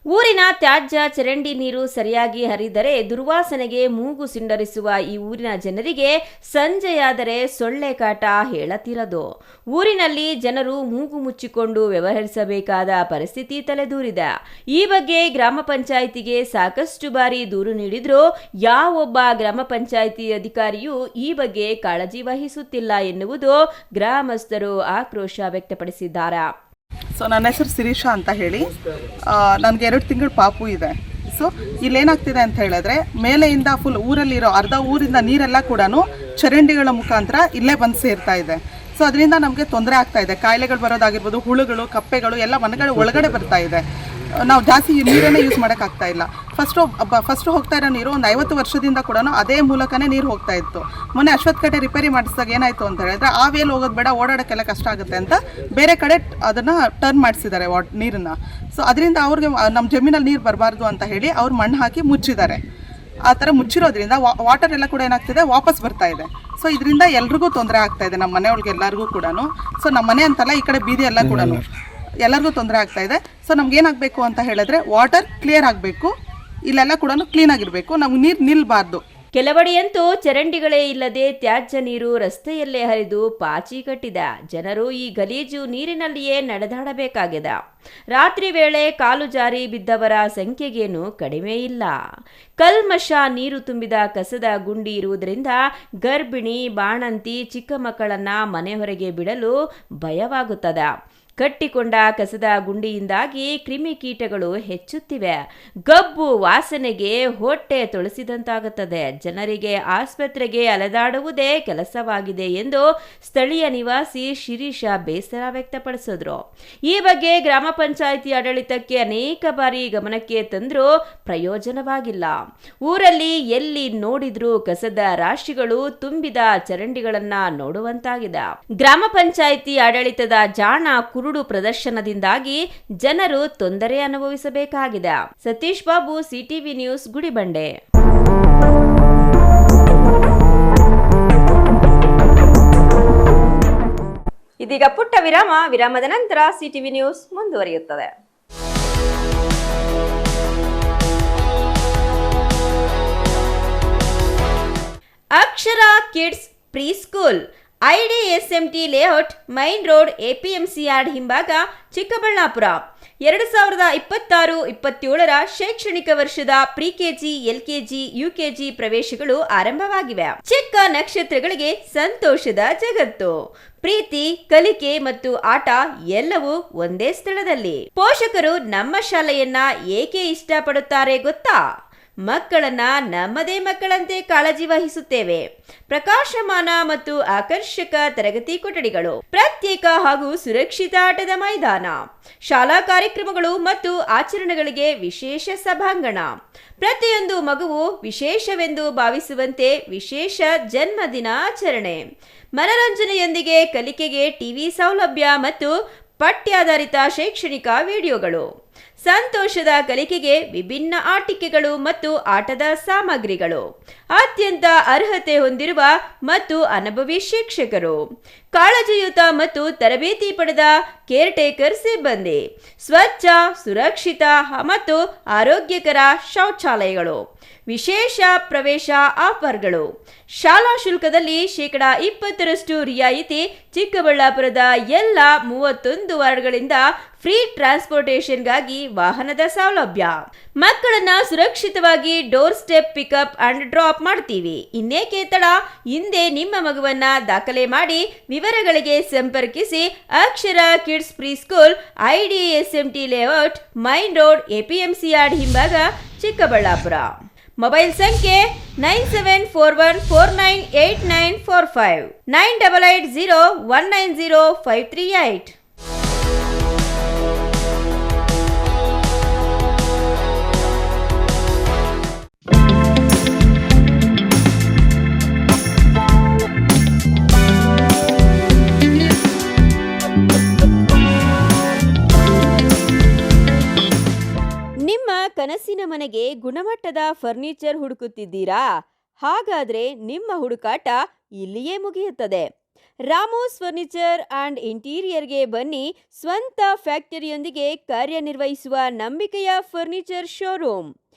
ಊರಿನ ತ್ಯಾಜ್ಯ ಚರಂಡಿ ನೀರು ಸರಿಯಾಗಿ ಹರಿದರೆ ದುರ್ವಾಸನೆಗೆ ಮೂಗು ಸಿಂಡರಿಸುವ ಈ ಊರಿನ ಜನರಿಗೆ ಸಂಜೆಯಾದರೆ ಸೊಳ್ಳೆ ಕಾಟ ಹೇಳತಿರದು. ಊರಿನಲ್ಲಿ ಜನರು ಮೂಗು ಮುಚ್ಚಿಕೊಂಡು ವ್ಯವಹರಿಸಬೇಕಾದ ಪರಿಸ್ಥಿತಿ ತಲೆದೂರಿದೆ. ಈ ಬಗ್ಗೆ ಗ್ರಾಮ ಪಂಚಾಯಿತಿಗೆ ಸಾಕಷ್ಟು ಬಾರಿ ದೂರು ನೀಡಿದ್ರೂ ಯಾವೊಬ್ಬ ಗ್ರಾಮ ಪಂಚಾಯಿತಿ ಅಧಿಕಾರಿಯೂ ಈ ಬಗ್ಗೆ ಕಾಳಜಿ ವಹಿಸುತ್ತಿಲ್ಲ ಎನ್ನುವುದು ಗ್ರಾಮಸ್ಥರು ಆಕ್ರೋಶ ವ್ಯಕ್ತಪಡಿಸಿದ್ದಾರೆ. ಸೊ ನನ್ನ ಹೆಸರು ಶಿರೀಷಾ ಅಂತ ಹೇಳಿ, ನನಗೆ 2 ತಿಂಗಳು ಪಾಪು ಇದೆ. ಸೊ ಇಲ್ಲೇನಾಗ್ತಿದೆ ಅಂತ ಹೇಳಿದ್ರೆ, ಮೇಲೆಯಿಂದ ಫುಲ್ ಊರಲ್ಲಿರೋ ಅರ್ಧ ಊರಿಂದ ನೀರೆಲ್ಲ ಕೂಡ ಚರಂಡಿಗಳ ಮುಖಾಂತರ ಇಲ್ಲೇ ಬಂದು ಸೇರ್ತಾ ಇದೆ. ಸೊ ಅದರಿಂದ ನಮಗೆ ತೊಂದರೆ ಆಗ್ತಾ ಇದೆ. ಕಾಯಿಲೆಗಳು ಬರೋದಾಗಿರ್ಬೋದು, ಹುಳುಗಳು, ಕಪ್ಪೆಗಳು ಎಲ್ಲ ಮನೆಗಳ ಒಳಗಡೆ ಬರ್ತಾ ಇದೆ. ನಾವು ಜಾಸ್ತಿ ನೀರನ್ನೇ ಯೂಸ್ ಮಾಡೋಕ್ಕಾಗ್ತಾ ಇಲ್ಲ. ಫಸ್ಟು ಹೋಗ್ತಾ ಇರೋ ನೀರು ಒಂದು 50 ವರ್ಷದಿಂದ ಕೂಡ ಅದೇ ಮೂಲಕನೇ ನೀರು ಹೋಗ್ತಾ ಇತ್ತು. ಮೊನ್ನೆ ಅಶ್ವತ್ಥ ಕಟ್ಟೆ ರಿಪೇರಿ ಮಾಡಿಸಿದಾಗ ಏನಾಯಿತು ಅಂತ ಹೇಳಿದ್ರೆ, ಆ ವೇಲ್ ಹೋಗೋದು ಬೇಡ, ಓಡಾಡೋಕ್ಕೆಲ್ಲ ಕಷ್ಟ ಆಗುತ್ತೆ ಅಂತ ಬೇರೆ ಕಡೆ ಅದನ್ನು ಟರ್ನ್ ಮಾಡಿಸಿದ್ದಾರೆ ನೀರನ್ನು. ಸೊ ಅದರಿಂದ ಅವ್ರಿಗೆ ನಮ್ಮ ಜಮೀನಲ್ಲಿ ನೀರು ಬರಬಾರ್ದು ಅಂತ ಹೇಳಿ ಅವ್ರು ಮಣ್ಣು ಹಾಕಿ ಮುಚ್ಚಿದ್ದಾರೆ. ಆ ಥರ ಮುಚ್ಚಿರೋದ್ರಿಂದ ವಾಟರ್ ಎಲ್ಲ ಕೂಡ ಏನಾಗ್ತಿದೆ, ವಾಪಸ್ ಬರ್ತಾ ಇದೆ. ಸೊ ಇದರಿಂದ ಎಲ್ರಿಗೂ ತೊಂದರೆ ಆಗ್ತಾ ಇದೆ, ನಮ್ಮ ಮನೆಯೊಳಗೆ ಎಲ್ಲರಿಗೂ ಕೂಡ. ಸೊ ನಮ್ಮ ಮನೆ ಅಂತಲ್ಲ, ಈ ಕಡೆ ಬೀದಿ ಎಲ್ಲ ಕೂಡ ಎಲ್ಲರಿಗೂ ತೊಂದರೆ ಆಗ್ತಾ ಇದೆ. ಸೊ ನಮ್ಗೇನಾಗಬೇಕು ಅಂತ ಹೇಳಿದ್ರೆ, ವಾಟರ್ ಕ್ಲಿಯರ್ ಆಗಬೇಕು, ಇಲ್ಲೆಲ್ಲ ಕೂಡ ಕ್ಲೀನ್ ಆಗಿರಬೇಕು, ನಮ್ಗೆ ನೀರು ನಿಲ್ಲಬಾರ್ದು. ಕೆಲವಡೆಯಂತೂ ಚರಂಡಿಗಳೇ ಇಲ್ಲದೆ ತ್ಯಾಜ್ಯ ನೀರು ರಸ್ತೆಯಲ್ಲೇ ಹರಿದು ಪಾಚಿ ಕಟ್ಟಿದೆ. ಜನರು ಈ ಗಲೀಜು ನೀರಿನಲ್ಲಿಯೇ ನಡೆದಾಡಬೇಕಾಗಿದೆ. ರಾತ್ರಿ ವೇಳೆ ಕಾಲು ಜಾರಿ ಬಿದ್ದವರ ಸಂಖ್ಯೆಗೇನು ಕಡಿಮೆ ಇಲ್ಲ. ಕಲ್ಮಶ ನೀರು ತುಂಬಿದ ಕಸದ ಗುಂಡಿ ಇರುವುದರಿಂದ ಗರ್ಭಿಣಿ, ಬಾಣಂತಿ, ಚಿಕ್ಕ ಮಕ್ಕಳನ್ನ ಮನೆ ಹೊರಗೆ ಬಿಡಲು ಭಯವಾಗುತ್ತದೆ. ಕಟ್ಟಿಕೊಂಡ ಕಸದ ಗುಂಡಿಯಿಂದಾಗಿ ಕ್ರಿಮಿಕೀಟಗಳು ಹೆಚ್ಚುತ್ತಿವೆ. ಗಬ್ಬು ವಾಸನೆಗೆ ಹೊಟ್ಟೆ ತೊಳಸಿದಂತಾಗುತ್ತದೆ. ಜನರಿಗೆ ಆಸ್ಪತ್ರೆಗೆ ಅಲೆದಾಡುವುದೇ ಕೆಲಸವಾಗಿದೆ ಎಂದು ಸ್ಥಳೀಯ ನಿವಾಸಿ ಶಿರೀಷ ಬೇಸರ ವ್ಯಕ್ತಪಡಿಸಿದ್ರು. ಈ ಬಗ್ಗೆ ಗ್ರಾಮ ಪಂಚಾಯಿತಿ ಆಡಳಿತಕ್ಕೆ ಅನೇಕ ಬಾರಿ ಗಮನಕ್ಕೆ ತಂದರೂ ಪ್ರಯೋಜನವಾಗಿಲ್ಲ. ಊರಲ್ಲಿ ಎಲ್ಲಿ ನೋಡಿದ್ರೂ ಕಸದ ರಾಶಿಗಳು ತುಂಬಿದ ಚರಂಡಿಗಳನ್ನ ನೋಡುವಂತಾಗಿದೆ. ಗ್ರಾಮ ಪಂಚಾಯಿತಿ ಆಡಳಿತದ ಜಾಣ ಕುರುಡು ಪ್ರದರ್ಶನದಿಂದಾಗಿ ಜನರು ತೊಂದರೆ ಅನುಭವಿಸಬೇಕಾಗಿದೆ. Satish Babu, CTV news, Gudibande. ಇದೀಗ ಪುಟ್ಟ ವಿರಾಮ. ವಿರಾಮದ ನಂತರ ಸಿಟಿವಿ ನ್ಯೂಸ್ ಮುಂದುವರಿಯುತ್ತದೆ. Akshara kids pre school IDSMT layout main road APMC yard ಹಿಂಭಾಗ ಚಿಕ್ಕಬಳ್ಳಾಪುರ 2026-27ರ ಶೈಕ್ಷಣಿಕ ವರ್ಷದ ಪ್ರಿ-KG, LKG, UKG ಪ್ರವೇಶಗಳು ಆರಂಭವಾಗಿವೆ. ಚಿಕ್ಕ ನಕ್ಷತ್ರಗಳಿಗೆ ಸಂತೋಷದ ಜಗತ್ತು. ಪ್ರೀತಿ, ಕಲಿಕೆ ಮತ್ತು ಆಟ ಎಲ್ಲವೂ ಒಂದೇ ಸ್ಥಳದಲ್ಲಿ. ಪೋಷಕರು ನಮ್ಮ ಶಾಲೆಯನ್ನ ಏಕೆ ಇಷ್ಟಪಡುತ್ತಾರೆ ಗೊತ್ತಾ? ಮಕ್ಕಳನ್ನ ನಮ್ಮದೇ ಮಕ್ಕಳಂತೆ ಕಾಳಜಿ ವಹಿಸುತ್ತೇವೆ. ಪ್ರಕಾಶಮಾನ ಮತ್ತು ಆಕರ್ಷಕ ತರಗತಿ ಕೊಠಡಿಗಳು, ಪ್ರತ್ಯೇಕ ಹಾಗೂ ಸುರಕ್ಷಿತ ಆಟದ ಮೈದಾನ, ಶಾಲಾ ಕಾರ್ಯಕ್ರಮಗಳು ಮತ್ತು ಆಚರಣೆಗಳಿಗೆ ವಿಶೇಷ ಸಭಾಂಗಣ, ಪ್ರತಿಯೊಂದು ಮಗುವು ವಿಶೇಷವೆಂದು ಭಾವಿಸುವಂತೆ ವಿಶೇಷ ಜನ್ಮದಿನ ಆಚರಣೆ, ಮನರಂಜನೆಯೊಂದಿಗೆ ಕಲಿಕೆಗೆ ಟಿವಿ ಸೌಲಭ್ಯ ಮತ್ತು ಪಠ್ಯಾಧಾರಿತ ಶೈಕ್ಷಣಿಕ ವಿಡಿಯೋಗಳು, ಸಂತೋಷದ ಕಲಿಕೆಗೆ ವಿಭಿನ್ನ ಆಟಿಕೆಗಳು ಮತ್ತು ಆಟದ ಸಾಮಗ್ರಿಗಳು, ಅತ್ಯಂತ ಅರ್ಹತೆ ಹೊಂದಿರುವ ಮತ್ತು ಅನುಭವಿ ಶಿಕ್ಷಕರು, ಕಾಳಜಿಯುತ ಮತ್ತು ತರಬೇತಿ ಪಡೆದ ಕೇರ್ಟೇಕರ್ ಸಿಬ್ಬಂದಿ, ಸ್ವಚ್ಛ, ಸುರಕ್ಷಿತ ಮತ್ತು ಆರೋಗ್ಯಕರ ಶೌಚಾಲಯಗಳು, ವಿಶೇಷ ಪ್ರವೇಶ ಆಫರ್ಗಳು, ಶಾಲಾ ಶುಲ್ಕದಲ್ಲಿ 20% ರಿಯಾಯಿತಿ, ಚಿಕ್ಕಬಳ್ಳಾಪುರದ ಎಲ್ಲ 31 ವಾರ್ಡ್ಗಳಿಂದ ಫ್ರೀ ಟ್ರಾನ್ಸ್ಪೋರ್ಟೇಷನ್ಗಾಗಿ ವಾಹನದ ಸೌಲಭ್ಯ, ಮಕ್ಕಳನ್ನ ಸುರಕ್ಷಿತವಾಗಿ door step pickup and drop ಮಾಡ್ತೀವಿ. ಇನ್ನೇಕೆ ತಡ? ಹಿಂದೆ ನಿಮ್ಮ ಮಗುವನ್ನ ದಾಖಲೆ ಮಾಡಿ. ವಿವರಗಳಿಗೆ ಸಂಪರ್ಕಿಸಿ Akshara kids pre school, IDSMT layout, main road, APMC yard ಹಿಂಭಾಗ, ಚಿಕ್ಕಬಳ್ಳಾಪುರ. ಮೊಬೈಲ್ ಸಂಖ್ಯೆ 9741498945 9880190538. ನಿಮ್ಮ ಕನಸಿನ ಮನೆಗೆ ಗುಣಮಟ್ಟದ ಫರ್ನಿಚರ್ ಹುಡುಕುತ್ತಿದ್ದೀರಾ? ಹಾಗಾದ್ರೆ ನಿಮ್ಮ ಹುಡುಕಾಟ ಇಲ್ಲಿಯೇ ಮುಗಿಯುತ್ತದೆ. ರಾಮೋಸ್ ಫರ್ನಿಚರ್ ಅಂಡ್ ಇಂಟೀರಿಯರ್ಗೆ ಬನ್ನಿ. ಸ್ವಂತ ಫ್ಯಾಕ್ಟರಿಯೊಂದಿಗೆ ಕಾರ್ಯನಿರ್ವಹಿಸುವ ನಂಬಿಕೆಯ ಫರ್ನಿಚರ್ ಶೋರೂಮ್.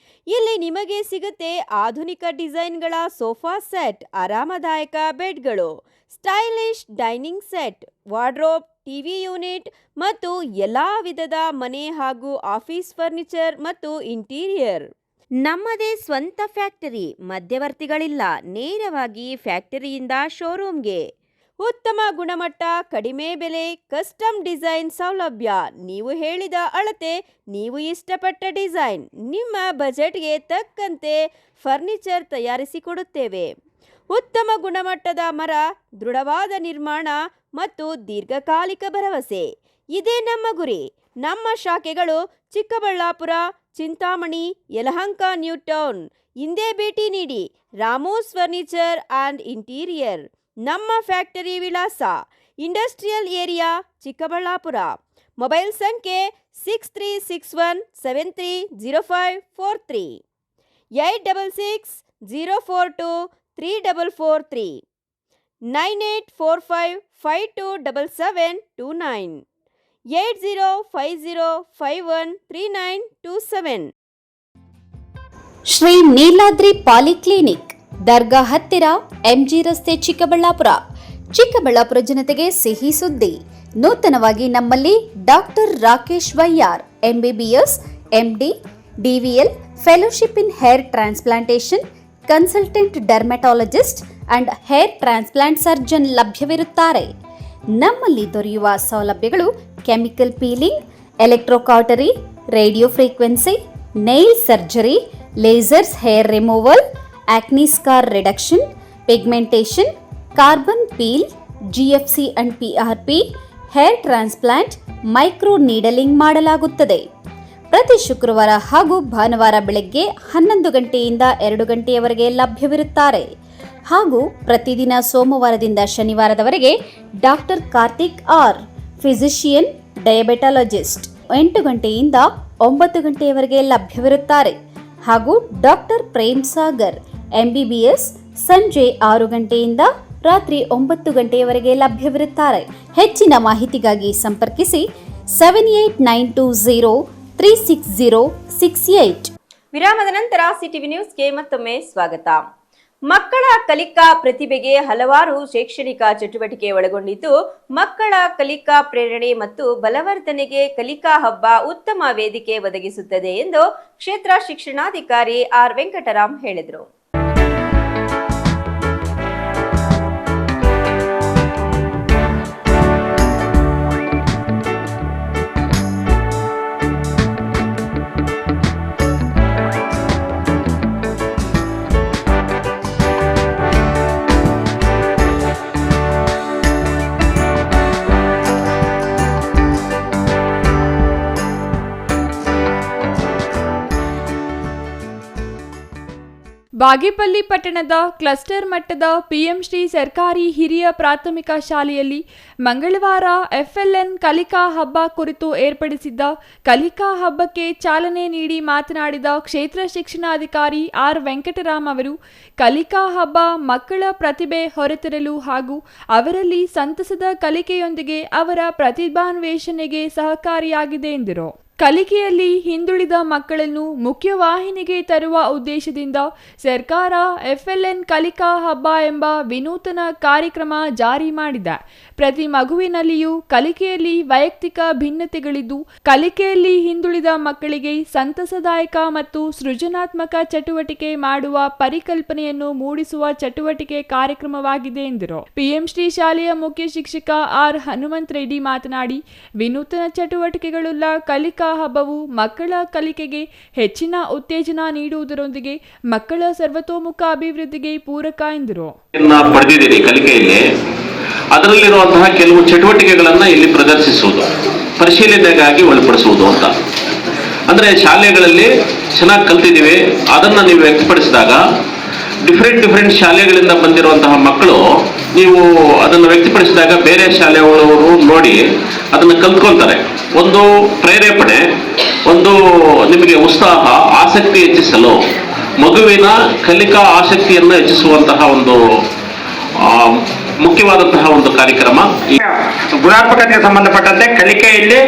ಇಲ್ಲಿ ನಿಮಗೆ ಸಿಗುತ್ತೆ ಆಧುನಿಕ ಡಿಸೈನ್ಗಳ ಸೋಫಾ ಸೆಟ್, ಆರಾಮದಾಯಕ ಬೆಡ್ಗಳು, stylish dining set, wardrobe, TV unit ಮತ್ತು ಎಲ್ಲಾ ವಿಧದ ಮನೆ ಹಾಗೂ ಆಫೀಸ್ ಫರ್ನಿಚರ್ ಮತ್ತು ಇಂಟೀರಿಯರ್. ನಮ್ಮದೇ ಸ್ವಂತ ಫ್ಯಾಕ್ಟರಿ, ಮಧ್ಯವರ್ತಿಗಳಿಲ್ಲ. ನೇರವಾಗಿ ಫ್ಯಾಕ್ಟರಿಯಿಂದ ಶೋರೂಮ್ಗೆ. ಉತ್ತಮ ಗುಣಮಟ್ಟ, ಕಡಿಮೆ ಬೆಲೆ, ಕಸ್ಟಮ್ ಡಿಸೈನ್ ಸೌಲಭ್ಯ. ನೀವು ಹೇಳಿದ ಅಳತೆ, ನೀವು ಇಷ್ಟಪಟ್ಟ ಡಿಸೈನ್, ನಿಮ್ಮ ಬಜೆಟ್ಗೆ ತಕ್ಕಂತೆ ಫರ್ನಿಚರ್ ತಯಾರಿಸಿಕೊಡುತ್ತೇವೆ. ಉತ್ತಮ ಗುಣಮಟ್ಟದ ಮರ, ದೃಢವಾದ ನಿರ್ಮಾಣ ಮತ್ತು ದೀರ್ಘಕಾಲಿಕ ಭರವಸೆ, ಇದೇ ನಮ್ಮ ಗುರಿ. ನಮ್ಮ ಶಾಖೆಗಳು ಚಿಕ್ಕಬಳ್ಳಾಪುರ, ಚಿಂತಾಮಣಿ, ಯಲಹಂಕ, ನ್ಯೂ ಟೌನ್. ಹಿಂದೆ ಭೇಟಿ ನೀಡಿ. ರಾಮೋಸ್ ಫರ್ನಿಚರ್ ಅಂಡ್ ಇಂಟೀರಿಯರ್. ನಮ್ಮ ಫ್ಯಾಕ್ಟರಿ ವಿಳಾಸ ಇಂಡಸ್ಟ್ರಿಯಲ್ ಏರಿಯಾ, ಚಿಕ್ಕಬಳ್ಳಾಪುರ. ಮೊಬೈಲ್ ಸಂಖ್ಯೆ 6361730543 8660423443 9845527729 8050513927. ಶ್ರೀ ನೀಲಾದ್ರಿ ಪಾಲಿಕ್ಲಿನಿಕ್, ದರ್ಗಾ ಹತ್ತಿರ, MG ರಸ್ತೆ, ಚಿಕ್ಕಬಳ್ಳಾಪುರ. ಚಿಕ್ಕಬಳ್ಳಾಪುರ ಜನತೆಗೆ ಸಿಹಿ ಸುದ್ದಿ. ನೂತನವಾಗಿ ನಮ್ಮಲ್ಲಿ doctor Rakesh Vaiyar, MBBS, MD, DVL, fellowship in hair transplantation, consultant dermatologist and hair transplant surgeon ಲಭ್ಯವಿರುತ್ತಾರೆ. ನಮ್ಮಲ್ಲಿ ದೊರೆಯುವ ಸೌಲಭ್ಯಗಳು chemical peeling, electrocautery, radio frequency, nail surgery, lasers hair removal, acne scar reduction, pigmentation, carbon peel, GFC and PRP, hair transplant, micro needling ಮಾಡಲಾಗುತ್ತದೆ. ಪ್ರತಿ ಶುಕ್ರವಾರ ಹಾಗೂ ಭಾನುವಾರ ಬೆಳಗ್ಗೆ 11 ಗಂಟೆಯಿಂದ 2 ಗಂಟೆಯವರೆಗೆ ಲಭ್ಯವಿರುತ್ತಾರೆ. ಹಾಗೂ ಪ್ರತಿದಿನ ಸೋಮವಾರದಿಂದ ಶನಿವಾರದವರೆಗೆ ಡಾಕ್ಟರ್ ಕಾರ್ತಿಕ್ ಆರ್, ಫಿಸಿಷಿಯನ್, ಡಯಾಬೆಟಾಲಜಿಸ್ಟ್ 8 ಗಂಟೆಯಿಂದ 9 ಗಂಟೆಯವರೆಗೆ ಲಭ್ಯವಿರುತ್ತಾರೆ. ಹಾಗೂ ಡಾಕ್ಟರ್ ಪ್ರೇಮ್ ಸಾಗರ್, MBBS, ಸಂಜೆ 6 ಗಂಟೆಯಿಂದ ರಾತ್ರಿ 9 ಗಂಟೆಯವರೆಗೆ ಲಭ್ಯವಿರುತ್ತಾರೆ. ಹೆಚ್ಚಿನ ಮಾಹಿತಿಗಾಗಿ ಸಂಪರ್ಕಿಸಿ 7892036068. ವಿರಾಮದ ನಂತರ ಸಿಟಿವಿ ನ್ಯೂಸ್ಗೆ ಮತ್ತೊಮ್ಮೆ ಸ್ವಾಗತ. ಮಕ್ಕಳ ಕಲಿಕಾ ಪ್ರತಿಭೆಗೆ ಹಲವಾರು ಶೈಕ್ಷಣಿಕ ಚಟುವಟಿಕೆ ಒಳಗೊಂಡಿದ್ದು ಮಕ್ಕಳ ಕಲಿಕಾ ಪ್ರೇರಣೆ ಮತ್ತು ಬಲವರ್ಧನೆಗೆ ಕಲಿಕಾ ಹಬ್ಬ ಉತ್ತಮ ವೇದಿಕೆ ಒದಗಿಸುತ್ತದೆ ಎಂದು ಕ್ಷೇತ್ರ ಶಿಕ್ಷಣಾಧಿಕಾರಿ ಆರ್ ವೆಂಕಟರಾಮ್ ಹೇಳಿದರು. ಬಾಗೇಪಲ್ಲಿ ಪಟ್ಟಣದ ಕ್ಲಸ್ಟರ್ ಮಟ್ಟದ ಪಿಎಂ ಶ್ರೀ ಸರ್ಕಾರಿ ಹಿರಿಯ ಪ್ರಾಥಮಿಕ ಶಾಲೆಯಲ್ಲಿ ಮಂಗಳವಾರ ಎಫ್ಎಲ್ಎನ್ ಕಲಿಕಾ ಹಬ್ಬ ಕುರಿತು ಏರ್ಪಡಿಸಿದ್ದ ಕಲಿಕಾ ಹಬ್ಬಕ್ಕೆ ಚಾಲನೆ ನೀಡಿ ಮಾತನಾಡಿದ ಕ್ಷೇತ್ರ ಶಿಕ್ಷಣಾಧಿಕಾರಿ ಆರ್ ವೆಂಕಟರಾಮ್ ಅವರು, ಕಲಿಕಾ ಹಬ್ಬ ಮಕ್ಕಳ ಪ್ರತಿಭೆ ಹೊರತರಲು ಹಾಗೂ ಅವರಲ್ಲಿ ಸಂತಸದ ಕಲಿಕೆಯೊಂದಿಗೆ ಅವರ ಪ್ರತಿಭಾನ್ವೇಷಣೆಗೆ ಸಹಕಾರಿಯಾಗಿದೆ ಎಂದರು. ಕಲಿಕೆಯಲ್ಲಿ ಹಿಂದುಳಿದ ಮಕ್ಕಳನ್ನು ಮುಖ್ಯವಾಹಿನಿಗೆ ತರುವ ಉದ್ದೇಶದಿಂದ ಸರ್ಕಾರ ಎಫ್ಎಲ್ಎನ್ ಕಲಿಕಾ ಹಬ್ಬ ಎಂಬ ವಿನೂತನ ಕಾರ್ಯಕ್ರಮ ಜಾರಿ ಮಾಡಿದೆ. ಪ್ರತಿ ಮಗುವಿನಲ್ಲಿಯೂ ಕಲಿಕೆಯಲ್ಲಿ ವೈಯಕ್ತಿಕ ಭಿನ್ನತೆಗಳಿದ್ದು ಕಲಿಕೆಯಲ್ಲಿ ಹಿಂದುಳಿದ ಮಕ್ಕಳಿಗೆ ಸಂತಸದಾಯಕ ಮತ್ತು ಸೃಜನಾತ್ಮಕ ಚಟುವಟಿಕೆ ಮಾಡುವ ಪರಿಕಲ್ಪನೆಯನ್ನು ಮೂಡಿಸುವ ಚಟುವಟಿಕೆ ಕಾರ್ಯಕ್ರಮವಾಗಿದೆ ಎಂದರು. ಪಿಎಂ ಶ್ರೀ ಶಾಲೆಯ ಮುಖ್ಯ ಶಿಕ್ಷಕ ಆರ್ ಹನುಮಂತ್ ರೆಡ್ಡಿ ಮಾತನಾಡಿ, ವಿನೂತನ ಚಟುವಟಿಕೆಗಳುಳ್ಳ ಕಲಿಕಾ ಹಬ್ಬವು ಮಕ್ಕಳ ಕಲಿಕೆಗೆ ಹೆಚ್ಚಿನ ಉತ್ತೇಜನ ನೀಡುವುದರೊಂದಿಗೆ ಮಕ್ಕಳ ಸರ್ವತೋಮುಖ ಅಭಿವೃದ್ಧಿಗೆ ಪೂರಕ ಎಂದರು. ಪಡೆದಿದ್ದೀರಿ ಕಲಿಕೆಯಲ್ಲಿ, ಅದರಲ್ಲಿರುವಂತಹ ಕೆಲವು ಚಟುವಟಿಕೆಗಳನ್ನು ಇಲ್ಲಿ ಪ್ರದರ್ಶಿಸುವುದು, ಪರಿಶೀಲನೆಗಾಗಿ ಒಳಪಡಿಸುವುದು ಅಂತ. ಅಂದ್ರೆ ಶಾಲೆಗಳಲ್ಲಿ ಚೆನ್ನಾಗಿ ಕಲ್ತಿದ್ದೀವಿ, ಅದನ್ನ ನೀವು ವ್ಯಕ್ತಪಡಿಸಿದಾಗ ಡಿಫ್ರೆಂಟ್ ಶಾಲೆಗಳಿಂದ ಬಂದಿರುವಂತಹ ಮಕ್ಕಳು ನೀವು ಅದನ್ನು ವ್ಯಕ್ತಪಡಿಸಿದಾಗ ಬೇರೆ ಶಾಲೆಯವರು ನೋಡಿ ಅದನ್ನು ಕಲ್ತ್ಕೊಂತಾರೆ. ಒಂದು ಪ್ರೇರೇಪಣೆ, ಒಂದು ನಿಮಗೆ ಉತ್ಸಾಹ, ಆಸಕ್ತಿ ಹೆಚ್ಚಿಸಲು, ಮಗುವಿನ ಕಲಿಕಾ ಆಸಕ್ತಿಯನ್ನು ಹೆಚ್ಚಿಸುವಂತಹ ಒಂದು ಮುಖ್ಯವಾದಂತಹ ಒಂದು ಕಾರ್ಯಕ್ರಮ. ಗುಣಾತ್ಮಕತೆಗೆ ಸಂಬಂಧಪಟ್ಟಂತೆ ಕಲಿಕೆಯಲ್ಲಿ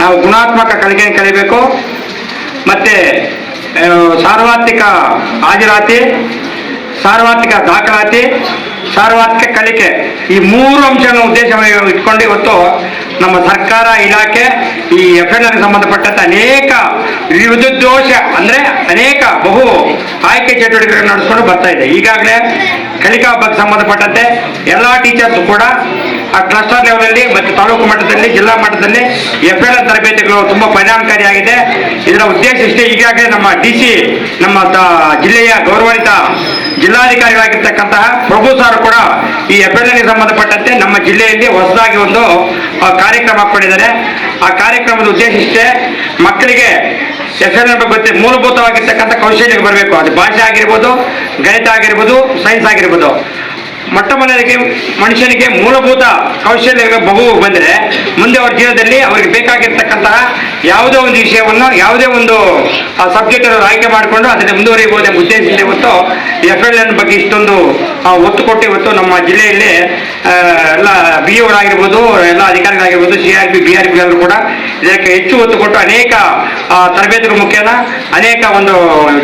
ನಾವು ಗುಣಾತ್ಮಕ ಕಲಿಕೆಯನ್ನು ಕಲಿಬೇಕು. ಮತ್ತೆ ಸಾರ್ವತ್ರಿಕ ಹಾಜರಾತಿ, ಸಾರ್ವತ್ರಿಕ ದಾಖಲಾತಿ, ಸಾರ್ವತ್ರಿಕ ಕಲಿಕೆ, ಈ ಮೂರು ಅಂಶಗಳ ಉದ್ದೇಶವನ್ನು ಇಟ್ಕೊಂಡು ಇವತ್ತು ನಮ್ಮ ಸರ್ಕಾರ ಇಲಾಖೆ ಈ ಎಫ್ಎಲ್ಎನ್ಗೆ ಸಂಬಂಧಪಟ್ಟಂತೆ ಅನೇಕ ವಿವಿಧೋದ್ದೇಶ ಅಂದ್ರೆ ಅನೇಕ ಬಹು ಆಯ್ಕೆ ಚಟುವಟಿಕೆಗಳನ್ನು ನಡೆಸ್ಕೊಂಡು ಬರ್ತಾ ಇದೆ. ಈಗಾಗಲೇ ಕಲಿಕಾ ಹಬ್ಬಕ್ಕೆ ಸಂಬಂಧಪಟ್ಟಂತೆ ಎಲ್ಲ ಟೀಚರ್ಸ್ ಕೂಡ ಆ ಕ್ಲಸ್ಟರ್ ಲೆವೆಲಲ್ಲಿ ಮತ್ತು ತಾಲೂಕು ಮಟ್ಟದಲ್ಲಿ, ಜಿಲ್ಲಾ ಮಟ್ಟದಲ್ಲಿ ಎಫ್ಎಲ್ಎನ್ ತರಬೇತಿಗಳು ತುಂಬಾ ಪರಿಣಾಮಕಾರಿಯಾಗಿದೆ. ಇದರ ಉದ್ದೇಶ ಇಷ್ಟೇ. ಈಗಾಗಲೇ ನಮ್ಮ DC ನಮ್ಮ ಜಿಲ್ಲೆಯ ಗೌರವಾನ್ವಿತ ಜಿಲ್ಲಾಧಿಕಾರಿಗಳಾಗಿರ್ತಕ್ಕಂತಹ ಪ್ರಭು ಸಾರ್ ಕೂಡ ಈ ಎಫ್ಎಲ್ಎನ್ಗೆ ಸಂಬಂಧಪಟ್ಟಂತೆ ನಮ್ಮ ಜಿಲ್ಲೆಯಲ್ಲಿ ಹೊಸದಾಗಿ ಒಂದು ಕಾರ್ಯಕ್ರಮ ಹಾಕೊಂಡಿದ್ದಾರೆ. ಆ ಕಾರ್ಯಕ್ರಮದ ಉದ್ದೇಶ ಇಷ್ಟೇ, ಮಕ್ಕಳಿಗೆ ಎಫ್ಎಲ್ಎನ್ ಬಗ್ಗೆ ಮೂಲಭೂತವಾಗಿರ್ತಕ್ಕಂಥ ಕೌಶಲ್ಯಕ್ಕೆ ಬರಬೇಕು. ಅದು ಭಾಷೆ ಆಗಿರ್ಬೋದು, ಗಣಿತ ಆಗಿರ್ಬೋದು, ಸೈನ್ಸ್ ಆಗಿರ್ಬೋದು. ಮೊಟ್ಟ ಮೊದಲಿಗೆ ಮನುಷ್ಯನಿಗೆ ಮೂಲಭೂತ ಕೌಶಲ್ಯ ಬಹು ಬಂದರೆ ಮುಂದೆ ಅವರ ಜೀವನದಲ್ಲಿ ಅವರಿಗೆ ಬೇಕಾಗಿರ್ತಕ್ಕಂತಹ ಯಾವುದೇ ಒಂದು ವಿಷಯವನ್ನು, ಯಾವುದೇ ಒಂದು ಸಬ್ಜೆಕ್ಟ್ ಆಯ್ಕೆ ಮಾಡಿಕೊಂಡು ಅದನ್ನು ಮುಂದುವರಿಯಬಹುದು ಎಂಬ ಉದ್ದೇಶದಿಂದ ಇವತ್ತು ಎಫ್ಎಲ್ಎನ್ ಬಗ್ಗೆ ಇಷ್ಟೊಂದು ಒತ್ತು ಕೊಟ್ಟು ಇವತ್ತು ನಮ್ಮ ಜಿಲ್ಲೆಯಲ್ಲಿ ಎಲ್ಲ BOಗಳಾಗಿರ್ಬೋದು, ಎಲ್ಲ ಅಧಿಕಾರಿಗಳಾಗಿರ್ಬೋದು, CRP, BRP ಎಲ್ಲರೂ ಕೂಡ ಇದಕ್ಕೆ ಹೆಚ್ಚು ಒತ್ತು ಕೊಟ್ಟು ಅನೇಕ ತರಬೇತಿಗಳ ಮುಖೇನ, ಅನೇಕ ಒಂದು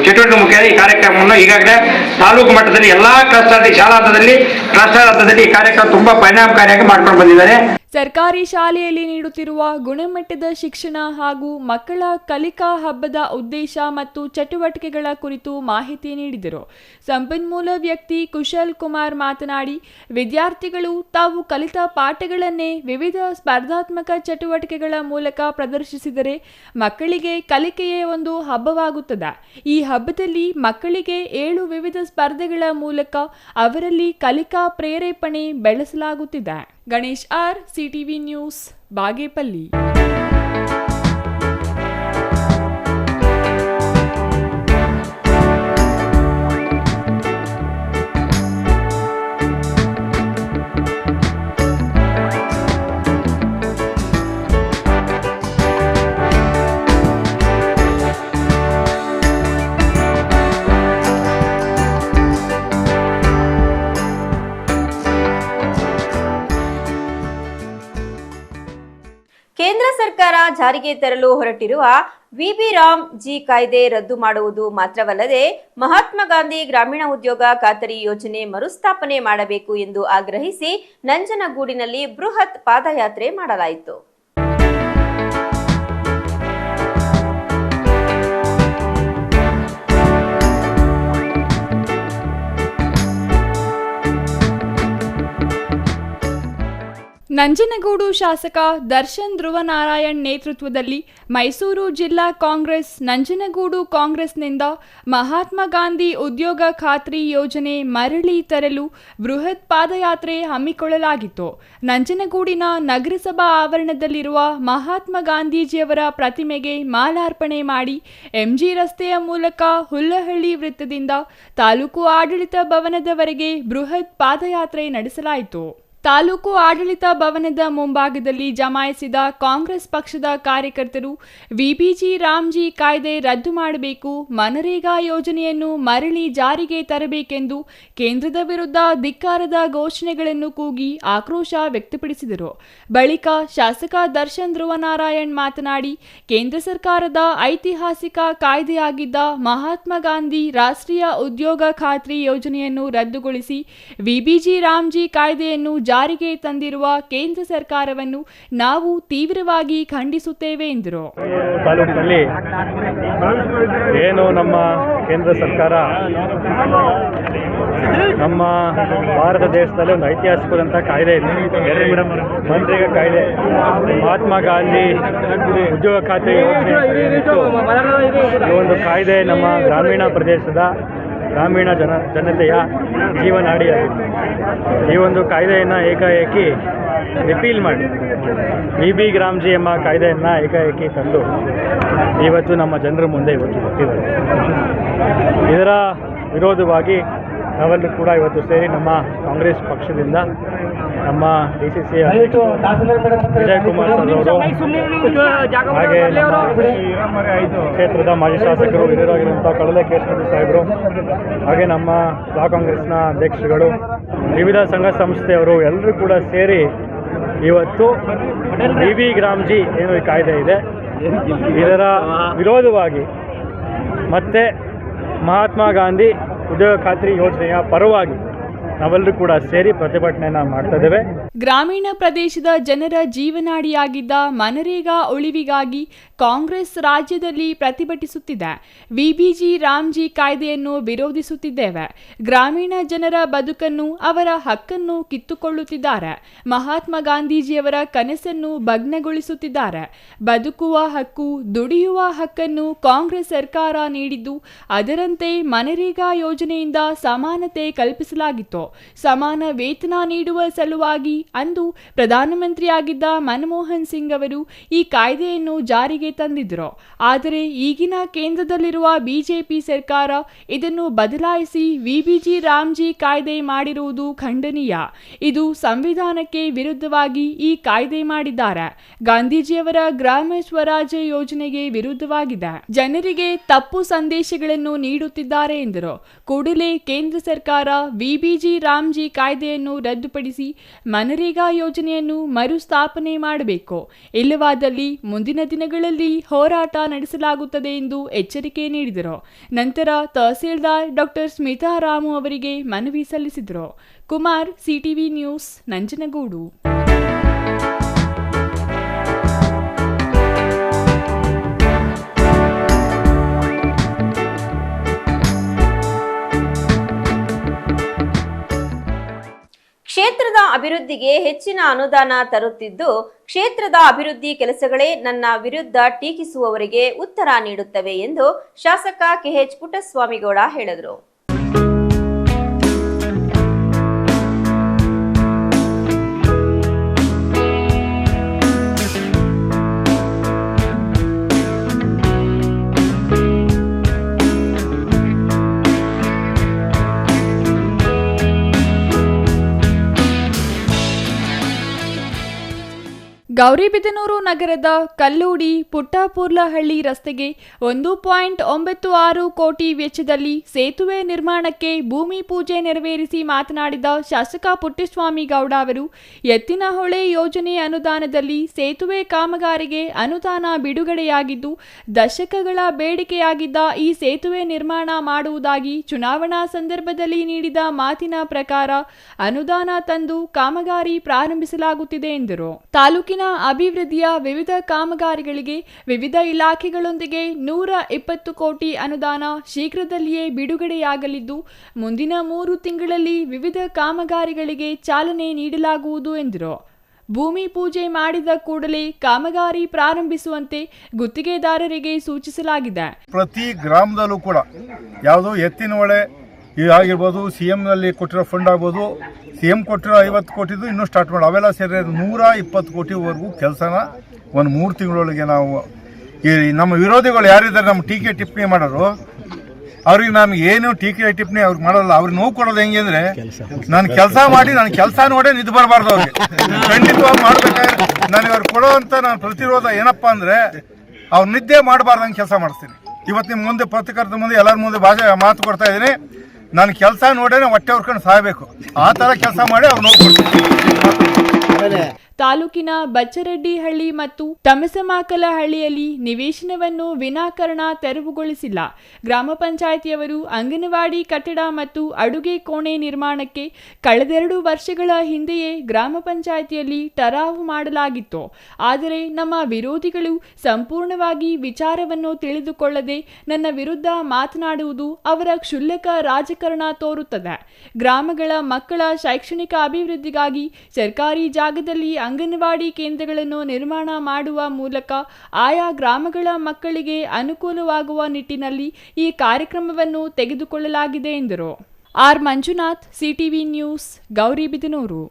ಚಟುವಟಿಕೆ ಮುಖೇನ ಈ ಕಾರ್ಯಕ್ರಮವನ್ನು ಈಗಾಗಲೇ ತಾಲೂಕು ಮಟ್ಟದಲ್ಲಿ ಎಲ್ಲ ಕ್ಲಸ್ಟರ್, ಶಾಲಾ ಹಂತದಲ್ಲಿ, ಕ್ಲಸ್ಟರ್ ಹಂತದಲ್ಲಿ ಈ ಕಾರ್ಯಕ್ರಮ ತುಂಬಾ ಪರಿಣಾಮಕಾರಿಯಾಗಿ ಮಾಡ್ಕೊಂಡು ಬಂದಿದ್ದಾರೆ. ಸರ್ಕಾರಿ ಶಾಲೆಯಲ್ಲಿ ನೀಡುತ್ತಿರುವ ಗುಣಮಟ್ಟದ ಶಿಕ್ಷಣ ಹಾಗೂ ಮಕ್ಕಳ ಕಲಿಕಾ ಹಬ್ಬದ ಉದ್ದೇಶ ಮತ್ತು ಚಟುವಟಿಕೆಗಳ ಕುರಿತು ಮಾಹಿತಿ ನೀಡಿದರು. ಸಂಪನ್ಮೂಲ ವ್ಯಕ್ತಿ ಕುಶಲ್ ಕುಮಾರ್ ಮಾತನಾಡಿ, ವಿದ್ಯಾರ್ಥಿಗಳು ತಾವು ಕಲಿತ ಪಾಠಗಳನ್ನೇ ವಿವಿಧ ಸ್ಪರ್ಧಾತ್ಮಕ ಚಟುವಟಿಕೆಗಳ ಮೂಲಕ ಪ್ರದರ್ಶಿಸಿದರೆ ಮಕ್ಕಳಿಗೆ ಕಲಿಕೆಯೇ ಒಂದು ಹಬ್ಬವಾಗುತ್ತದೆ. ಈ ಹಬ್ಬದಲ್ಲಿ ಮಕ್ಕಳಿಗೆ 7 ವಿವಿಧ ಸ್ಪರ್ಧೆಗಳ ಮೂಲಕ ಅವರಲ್ಲಿ ಕಲಿಕಾ ಪ್ರೇರೇಪಣೆ ಬೆಳೆಸಲಾಗುತ್ತಿದೆ. Ganesh R, CTV news, Bagepalli. ಕೇಂದ್ರ ಜಾರಿಗೆ ತರಲು ಹೊರಟಿರುವ ವಿಬಿ ರಾಮ್ ಜಿ ಕಾಯ್ದೆ ರದ್ದು ಮಾಡುವುದು ಮಾತ್ರವಲ್ಲದೆ ಮಹಾತ್ಮ ಗಾಂಧಿ ಗ್ರಾಮೀಣ ಉದ್ಯೋಗ ಖಾತರಿ ಯೋಜನೆ ಮರುಸ್ಥಾಪನೆ ಮಾಡಬೇಕು ಎಂದು ಆಗ್ರಹಿಸಿ ನಂಜನಗೂಡಿನಲ್ಲಿ ಬೃಹತ್ ಪಾದಯಾತ್ರೆ ಮಾಡಲಾಯಿತು. ನಂಜನಗೂಡು ಶಾಸಕ ದರ್ಶನ್ ಧ್ರುವನಾರಾಯಣ್ ನೇತೃತ್ವದಲ್ಲಿ ಮೈಸೂರು ಜಿಲ್ಲಾ ಕಾಂಗ್ರೆಸ್ ನಂಜನಗೂಡು ಕಾಂಗ್ರೆಸ್ನಿಂದ ಮಹಾತ್ಮ ಗಾಂಧಿ ಉದ್ಯೋಗ ಖಾತ್ರಿ ಯೋಜನೆ ಮರಳಿ ತರಲು ಬೃಹತ್ ಪಾದಯಾತ್ರೆ ಹಮ್ಮಿಕೊಳ್ಳಲಾಗಿತ್ತು. ನಂಜನಗೂಡಿನ ನಗರಸಭಾ ಆವರಣದಲ್ಲಿರುವ ಮಹಾತ್ಮ ಗಾಂಧೀಜಿಯವರ ಪ್ರತಿಮೆಗೆ ಮಾಲಾರ್ಪಣೆ ಮಾಡಿ ಎಂಜಿ ರಸ್ತೆಯ ಮೂಲಕ ಹುಲ್ಲಹಳ್ಳಿ ವೃತ್ತದಿಂದ ತಾಲೂಕು ಆಡಳಿತ ಭವನದವರೆಗೆ ಬೃಹತ್ ಪಾದಯಾತ್ರೆ ನಡೆಸಲಾಯಿತು. ತಾಲೂಕು ಆಡಳಿತ ಭವನದ ಮುಂಭಾಗದಲ್ಲಿ ಜಮಾಯಿಸಿದ ಕಾಂಗ್ರೆಸ್ ಪಕ್ಷದ ಕಾರ್ಯಕರ್ತರು ವಿಬಿಜಿ ರಾಮ್ಜಿ ಕಾಯ್ದೆ ರದ್ದು ಮಾಡಬೇಕು, ಮನರೇಗಾ ಯೋಜನೆಯನ್ನು ಮರಳಿ ಜಾರಿಗೆ ತರಬೇಕೆಂದು ಕೇಂದ್ರದ ವಿರುದ್ಧ ಧಿಕ್ಕಾರದ ಘೋಷಣೆಗಳನ್ನು ಕೂಗಿ ಆಕ್ರೋಶ ವ್ಯಕ್ತಪಡಿಸಿದರು. ಬಳಿಕ ಶಾಸಕ ದರ್ಶನ್ ಧ್ರುವನಾರಾಯಣ್ ಮಾತನಾಡಿ, ಕೇಂದ್ರ ಸರ್ಕಾರದ ಐತಿಹಾಸಿಕ ಕಾಯ್ದೆಯಾಗಿದ್ದ ಮಹಾತ್ಮ ಗಾಂಧಿ ರಾಷ್ಟ್ರೀಯ ಉದ್ಯೋಗ ಖಾತ್ರಿ ಯೋಜನೆಯನ್ನು ರದ್ದುಗೊಳಿಸಿ ವಿಬಿಜಿ ರಾಮ್ಜಿ ಕಾಯ್ದೆಯನ್ನು ಜಾರಿಗೆ ತಂದಿರುವ ಕೇಂದ್ರ ಸರ್ಕಾರವನ್ನು ನಾವು ತೀವ್ರವಾಗಿ ಖಂಡಿಸುತ್ತೇವೆ ಎಂದರು. ತಾಲೂಕಿನಲ್ಲಿ ಏನು ನಮ್ಮ ಕೇಂದ್ರ ಸರ್ಕಾರ ನಮ್ಮ ಭಾರತ ದೇಶದಲ್ಲಿ ಒಂದು ಐತಿಹಾಸಿಕವಾದಂಥ ಕಾಯ್ದೆ ಇದೆ, ಮನ್ರೇಗಾ ಕಾಯ್ದೆ. ಮಹಾತ್ಮ ಗಾಂಧಿ ಉದ್ಯೋಗ ಖಾತೆ ಯೋಜನೆ ಈ ಒಂದು ಕಾಯ್ದೆ ನಮ್ಮ ಗ್ರಾಮೀಣ ಪ್ರದೇಶದ ಗ್ರಾಮೀಣ ಜನತೆಯ ಜೀವನಾಡಿಯಾಗಿದೆ. ಈ ಒಂದು ಕಾಯ್ದೆಯನ್ನು ಏಕಾಏಕಿ ರಿಪೀಲ್ ಮಾಡಿ ವಿಬಿ ರಾಮ್ಜಿ ಎಂಬ ಕಾಯ್ದೆಯನ್ನು ಏಕಾಏಕಿ ತಂದು ಇವತ್ತು ನಮ್ಮ ಜನರ ಮುಂದೆ ಇವತ್ತು ಗೊತ್ತಿದ್ದಾರೆ. ಇದರ ವಿರೋಧವಾಗಿ ನಾವೆಲ್ಲರೂ ಕೂಡ ಇವತ್ತು ಸೇರಿ ನಮ್ಮ ಕಾಂಗ್ರೆಸ್ ಪಕ್ಷದಿಂದ ನಮ್ಮ DCC ವಿಜಯ್ ಕುಮಾರ್ ಸರ್ ಅವರು ಹಾಗೆ ಕ್ಷೇತ್ರದ ಮಾಜಿ ಶಾಸಕರು ಹಿರಿಯರಾಗಿರುವಂಥ ಕಳಲೆ ಕೇಶವ ಸಾಹೇಬರು ಹಾಗೆ ನಮ್ಮ ಬ್ಲಾಕ್ ಕಾಂಗ್ರೆಸ್ನ ಅಧ್ಯಕ್ಷರುಗಳು ವಿವಿಧ ಸಂಘ ಸಂಸ್ಥೆಯವರು ಎಲ್ಲರೂ ಕೂಡ ಸೇರಿ ಇವತ್ತು ವಿಬಿ ರಾಮ್ಜಿ ಏನು ಈ ಕಾಯ್ದೆ ಇದೆ ಇದರ ವಿರೋಧವಾಗಿ ಮತ್ತೆ ಮಹಾತ್ಮ ಗಾಂಧಿ ಉದ್ಯೋಗ ಖಾತ್ರಿ ಯೋಜನೆಯ ಪರವಾಗಿ ನಾವೆಲ್ಲರೂ ಕೂಡ ಸೇರಿ ಪ್ರತಿಭಟನೆಯನ್ನು ಮಾಡ್ತಾ ಇದ್ದೇವೆ. ಗ್ರಾಮೀಣ ಪ್ರದೇಶದ ಜನರ ಜೀವನಾಡಿಯಾಗಿದ್ದ ಮನರೇಗಾ ಉಳಿವಿಗಾಗಿ ಕಾಂಗ್ರೆಸ್ ರಾಜ್ಯದಲ್ಲಿ ಪ್ರತಿಭಟಿಸುತ್ತಿದೆ. ವಿಬಿಜಿ ರಾಮ್ಜಿ ಕಾಯ್ದೆಯನ್ನು ವಿರೋಧಿಸುತ್ತಿದ್ದೇವೆ. ಗ್ರಾಮೀಣ ಜನರ ಬದುಕನ್ನು, ಅವರ ಹಕ್ಕನ್ನು ಕಿತ್ತುಕೊಳ್ಳುತ್ತಿದ್ದಾರೆ. ಮಹಾತ್ಮ ಗಾಂಧೀಜಿಯವರ ಕನಸನ್ನು ಭಗ್ನಗೊಳಿಸುತ್ತಿದ್ದಾರೆ. ಬದುಕುವ ಹಕ್ಕು, ದುಡಿಯುವ ಹಕ್ಕನ್ನು ಕಾಂಗ್ರೆಸ್ ಸರ್ಕಾರ ನೀಡಿದ್ದು, ಅದರಂತೆ ಮನರೇಗಾ ಯೋಜನೆಯಿಂದ ಸಮಾನತೆ ಕಲ್ಪಿಸಲಾಗಿತ್ತು. ಸಮಾನ ವೇತನ ನೀಡುವ ಸಲುವಾಗಿ ಅಂದು ಪ್ರಧಾನಮಂತ್ರಿಯಾಗಿದ್ದ ಮನಮೋಹನ್ ಸಿಂಗ್ ಅವರು ಈ ಕಾಯ್ದೆಯನ್ನು ಜಾರಿಗೆ ತಂದಿದ್ದರು. ಆದರೆ ಈಗಿನ ಕೇಂದ್ರದಲ್ಲಿರುವ ಬಿಜೆಪಿ ಸರ್ಕಾರ ಇದನ್ನು ಬದಲಾಯಿಸಿ ವಿಬಿಜಿ ರಾಮ್ಜಿ ಕಾಯ್ದೆ ಮಾಡಿರುವುದು ಖಂಡನೀಯ. ಇದು ಸಂವಿಧಾನಕ್ಕೆ ವಿರುದ್ಧವಾಗಿ ಈ ಕಾಯ್ದೆ ಮಾಡಿದ್ದಾರೆ. ಗಾಂಧೀಜಿಯವರ ಗ್ರಾಮ ಸ್ವರಾಜ್ಯ ಯೋಜನೆಗೆ ವಿರುದ್ಧವಾಗಿದೆ. ಜನರಿಗೆ ತಪ್ಪು ಸಂದೇಶಗಳನ್ನು ನೀಡುತ್ತಿದ್ದಾರೆ ಎಂದರು. ಕೂಡಲೇ ಕೇಂದ್ರ ಸರ್ಕಾರ ವಿಬಿಜಿ ರಾಮ್ಜಿ ಕಾಯ್ದೆಯನ್ನು ರದ್ದುಪಡಿಸಿ ಮನರೇಗಾ ಯೋಜನೆಯನ್ನು ಮರುಸ್ಥಾಪನೆ ಮಾಡಬೇಕು. ಇಲ್ಲವಾದಲ್ಲಿ ಮುಂದಿನ ದಿನಗಳಲ್ಲಿ ಹೋರಾಟ ನಡೆಸಲಾಗುತ್ತದೆ ಎಂದು ಎಚ್ಚರಿಕೆ ನೀಡಿದರು. ನಂತರ ತಹಸೀಲ್ದಾರ್ ಡಾಕ್ಟರ್ ಸ್ಮಿತಾ ರಾಮು ಅವರಿಗೆ ಮನವಿ ಸಲ್ಲಿಸಿದರು. Kumar, CTV news, Nanjangud. ಕ್ಷೇತ್ರದ ಅಭಿವೃದ್ಧಿಗೆ ಹೆಚ್ಚಿನ ಅನುದಾನ ತರುತ್ತಿದ್ದು, ಕ್ಷೇತ್ರದ ಅಭಿವೃದ್ಧಿ ಕೆಲಸಗಳೇ ನನ್ನ ವಿರುದ್ಧ ಟೀಕಿಸುವವರಿಗೆ ಉತ್ತರ ನೀಡುತ್ತವೆ ಎಂದು ಶಾಸಕ KH ಪುಟ್ಟಸ್ವಾಮಿಗೌಡ ಹೇಳಿದರು. ಗೌರಿಬಿದನೂರು ನಗರದ ಕಲ್ಲೂಡಿ ಪುಟ್ಟಪೂರ್ಲಹಳ್ಳಿ ರಸ್ತೆಗೆ 1.96 ಕೋಟಿ ವೆಚ್ಚದಲ್ಲಿ ಸೇತುವೆ ನಿರ್ಮಾಣಕ್ಕೆ ಭೂಮಿ ಪೂಜೆ ನೆರವೇರಿಸಿ ಮಾತನಾಡಿದ ಶಾಸಕ ಪುಟ್ಟಸ್ವಾಮಿ ಗೌಡ ಅವರು, ಎತ್ತಿನಹೊಳೆ ಯೋಜನೆ ಅನುದಾನದಲ್ಲಿ ಸೇತುವೆ ಕಾಮಗಾರಿಗೆ ಅನುದಾನ ಬಿಡುಗಡೆಯಾಗಿದ್ದು, ದಶಕಗಳ ಬೇಡಿಕೆಯಾಗಿದ್ದ ಈ ಸೇತುವೆ ನಿರ್ಮಾಣ ಮಾಡುವುದಾಗಿ ಚುನಾವಣಾ ಸಂದರ್ಭದಲ್ಲಿ ನೀಡಿದ ಮಾತಿನ ಪ್ರಕಾರ ಅನುದಾನ ತಂದು ಕಾಮಗಾರಿ ಪ್ರಾರಂಭಿಸಲಾಗುತ್ತಿದೆ ಎಂದರು. ತಾಲೂಕಿನ ಅಭಿವೃದ್ಧಿಯ ವಿವಿಧ ಕಾಮಗಾರಿಗಳಿಗೆ ವಿವಿಧ ಇಲಾಖೆಗಳೊಂದಿಗೆ 120 ಕೋಟಿ ಅನುದಾನ ಶೀಘ್ರದಲ್ಲಿಯೇ ಬಿಡುಗಡೆಯಾಗಲಿದ್ದು, ಮುಂದಿನ 3 ತಿಂಗಳಲ್ಲಿ ವಿವಿಧ ಕಾಮಗಾರಿಗಳಿಗೆ ಚಾಲನೆ ನೀಡಲಾಗುವುದು ಎಂದರು. ಭೂಮಿ ಪೂಜೆ ಮಾಡಿದ ಕೂಡಲೇ ಕಾಮಗಾರಿ ಪ್ರಾರಂಭಿಸುವಂತೆ ಗುತ್ತಿಗೆದಾರರಿಗೆ ಸೂಚಿಸಲಾಗಿದೆ. ಪ್ರತಿ ಗ್ರಾಮದಲ್ಲೂ ಕೂಡ ಯಾವುದೋ ಎತ್ತಿನಹೊಳೆ ಆಗಿರ್ಬೋದು, CMನಲ್ಲಿ ಕೊಟ್ಟಿರೋ ಫಂಡ್ ಆಗ್ಬೋದು, CM ಕೊಟ್ಟಿರೋ 50 ಕೋಟಿದು ಇನ್ನೂ ಸ್ಟಾರ್ಟ್ ಮಾಡಿ ಅವೆಲ್ಲ ಸೇರಿ 120 ಕೋಟಿವರೆಗೂ ಕೆಲಸನ ಒಂದು 3 ತಿಂಗಳೊಳಗೆ ನಾವು ಈ ನಮ್ಮ ವಿರೋಧಿಗಳು ಯಾರಿದ್ದಾರೆ, ನಮ್ಮ ಟೀಕೆ ಟಿಪ್ಪಣಿ ಮಾಡೋರು, ಅವ್ರಿಗೆ ನಾನು ಏನು ಟೀಕೆ ಟಿಪ್ಪಣಿ ಅವ್ರಿಗೆ ಮಾಡಲ್ಲ. ಅವ್ರಿಗೆ ನೋವು ಕೊಡೋದು ಹೆಂಗೆ ಅಂದರೆ, ನಾನು ಕೆಲಸ ಮಾಡಿ ನನ್ನ ಕೆಲಸ ನೋಡೇ ನಿದ್ದು ಬರಬಾರ್ದು ಅವ್ರಿಗೆ. ಖಂಡಿತವಾಗಿ ಮಾಡ್ಬೇಕಾದ್ರೆ ನಾನು ಅವ್ರಿಗೆ ಕೊಡೋವಂಥ ನಾನು ಪ್ರತಿರೋಧ ಏನಪ್ಪ ಅಂದರೆ, ಅವ್ರು ನಿದ್ದೆ ಮಾಡಬಾರ್ದಂಗೆ ಕೆಲಸ ಮಾಡಿಸ್ತೀನಿ. ಇವತ್ತು ನಿಮ್ಮ ಮುಂದೆ ಪತ್ರಕರ್ತರ ಮುಂದೆ ಎಲ್ಲರ ಮುಂದೆ ಮಾತು ಕೊಡ್ತಾ ಇದ್ದೀನಿ, ನಾನು ಕೆಲಸ ನೋಡೇನೆ ಹೊಟ್ಟೆ ಹೊರ್ಕೊಂಡು ಸಾಯಬೇಕು, ಆ ಥರ ಕೆಲಸ ಮಾಡಿ ಅವ್ರು ನೋಡ್ಕೊಡ್ತೀನಿ. ತಾಲೂಕಿನ ಬಚ್ಚರೆಡ್ಡಿಹಳ್ಳಿ ಮತ್ತು ತಮಸಮಾಕಲಹಳ್ಳಿಯಲ್ಲಿ ನಿವೇಶನವನ್ನು ವಿನಾಕಾರಣ ತೆರವುಗೊಳಿಸಿಲ್ಲ. ಗ್ರಾಮ ಪಂಚಾಯಿತಿಯವರು ಅಂಗನವಾಡಿ ಕಟ್ಟಡ ಮತ್ತು ಅಡುಗೆ ಕೋಣೆ ನಿರ್ಮಾಣಕ್ಕೆ ಕಳೆದ 2 ವರ್ಷಗಳ ಹಿಂದೆಯೇ ಗ್ರಾಮ ಪಂಚಾಯಿತಿಯಲ್ಲಿ ಟರಾವು ಮಾಡಲಾಗಿತ್ತು. ಆದರೆ ನಮ್ಮ ವಿರೋಧಿಗಳು ಸಂಪೂರ್ಣವಾಗಿ ವಿಚಾರವನ್ನು ತಿಳಿದುಕೊಳ್ಳದೆ ನನ್ನ ವಿರುದ್ಧ ಮಾತನಾಡುವುದು ಅವರ ಕ್ಷುಲ್ಲಕ ರಾಜಕಾರಣ ತೋರುತ್ತದೆ. ಗ್ರಾಮಗಳ ಮಕ್ಕಳ ಶೈಕ್ಷಣಿಕ ಅಭಿವೃದ್ಧಿಗಾಗಿ ಸರ್ಕಾರಿ ಜಾಗದಲ್ಲಿ ಅಂಗನವಾಡಿ ಕೇಂದ್ರಗಳನ್ನು ನಿರ್ಮಾಣ ಮಾಡುವ ಮೂಲಕ ಆಯಾ ಗ್ರಾಮಗಳ ಮಕ್ಕಳಿಗೆ ಅನುಕೂಲವಾಗುವ ನಿಟ್ಟಿನಲ್ಲಿ ಈ ಕಾರ್ಯಕ್ರಮವನ್ನು ತೆಗೆದುಕೊಳ್ಳಲಾಗಿದೆ ಎಂದರು. R Manjunath, CTV news, Gauribidanur.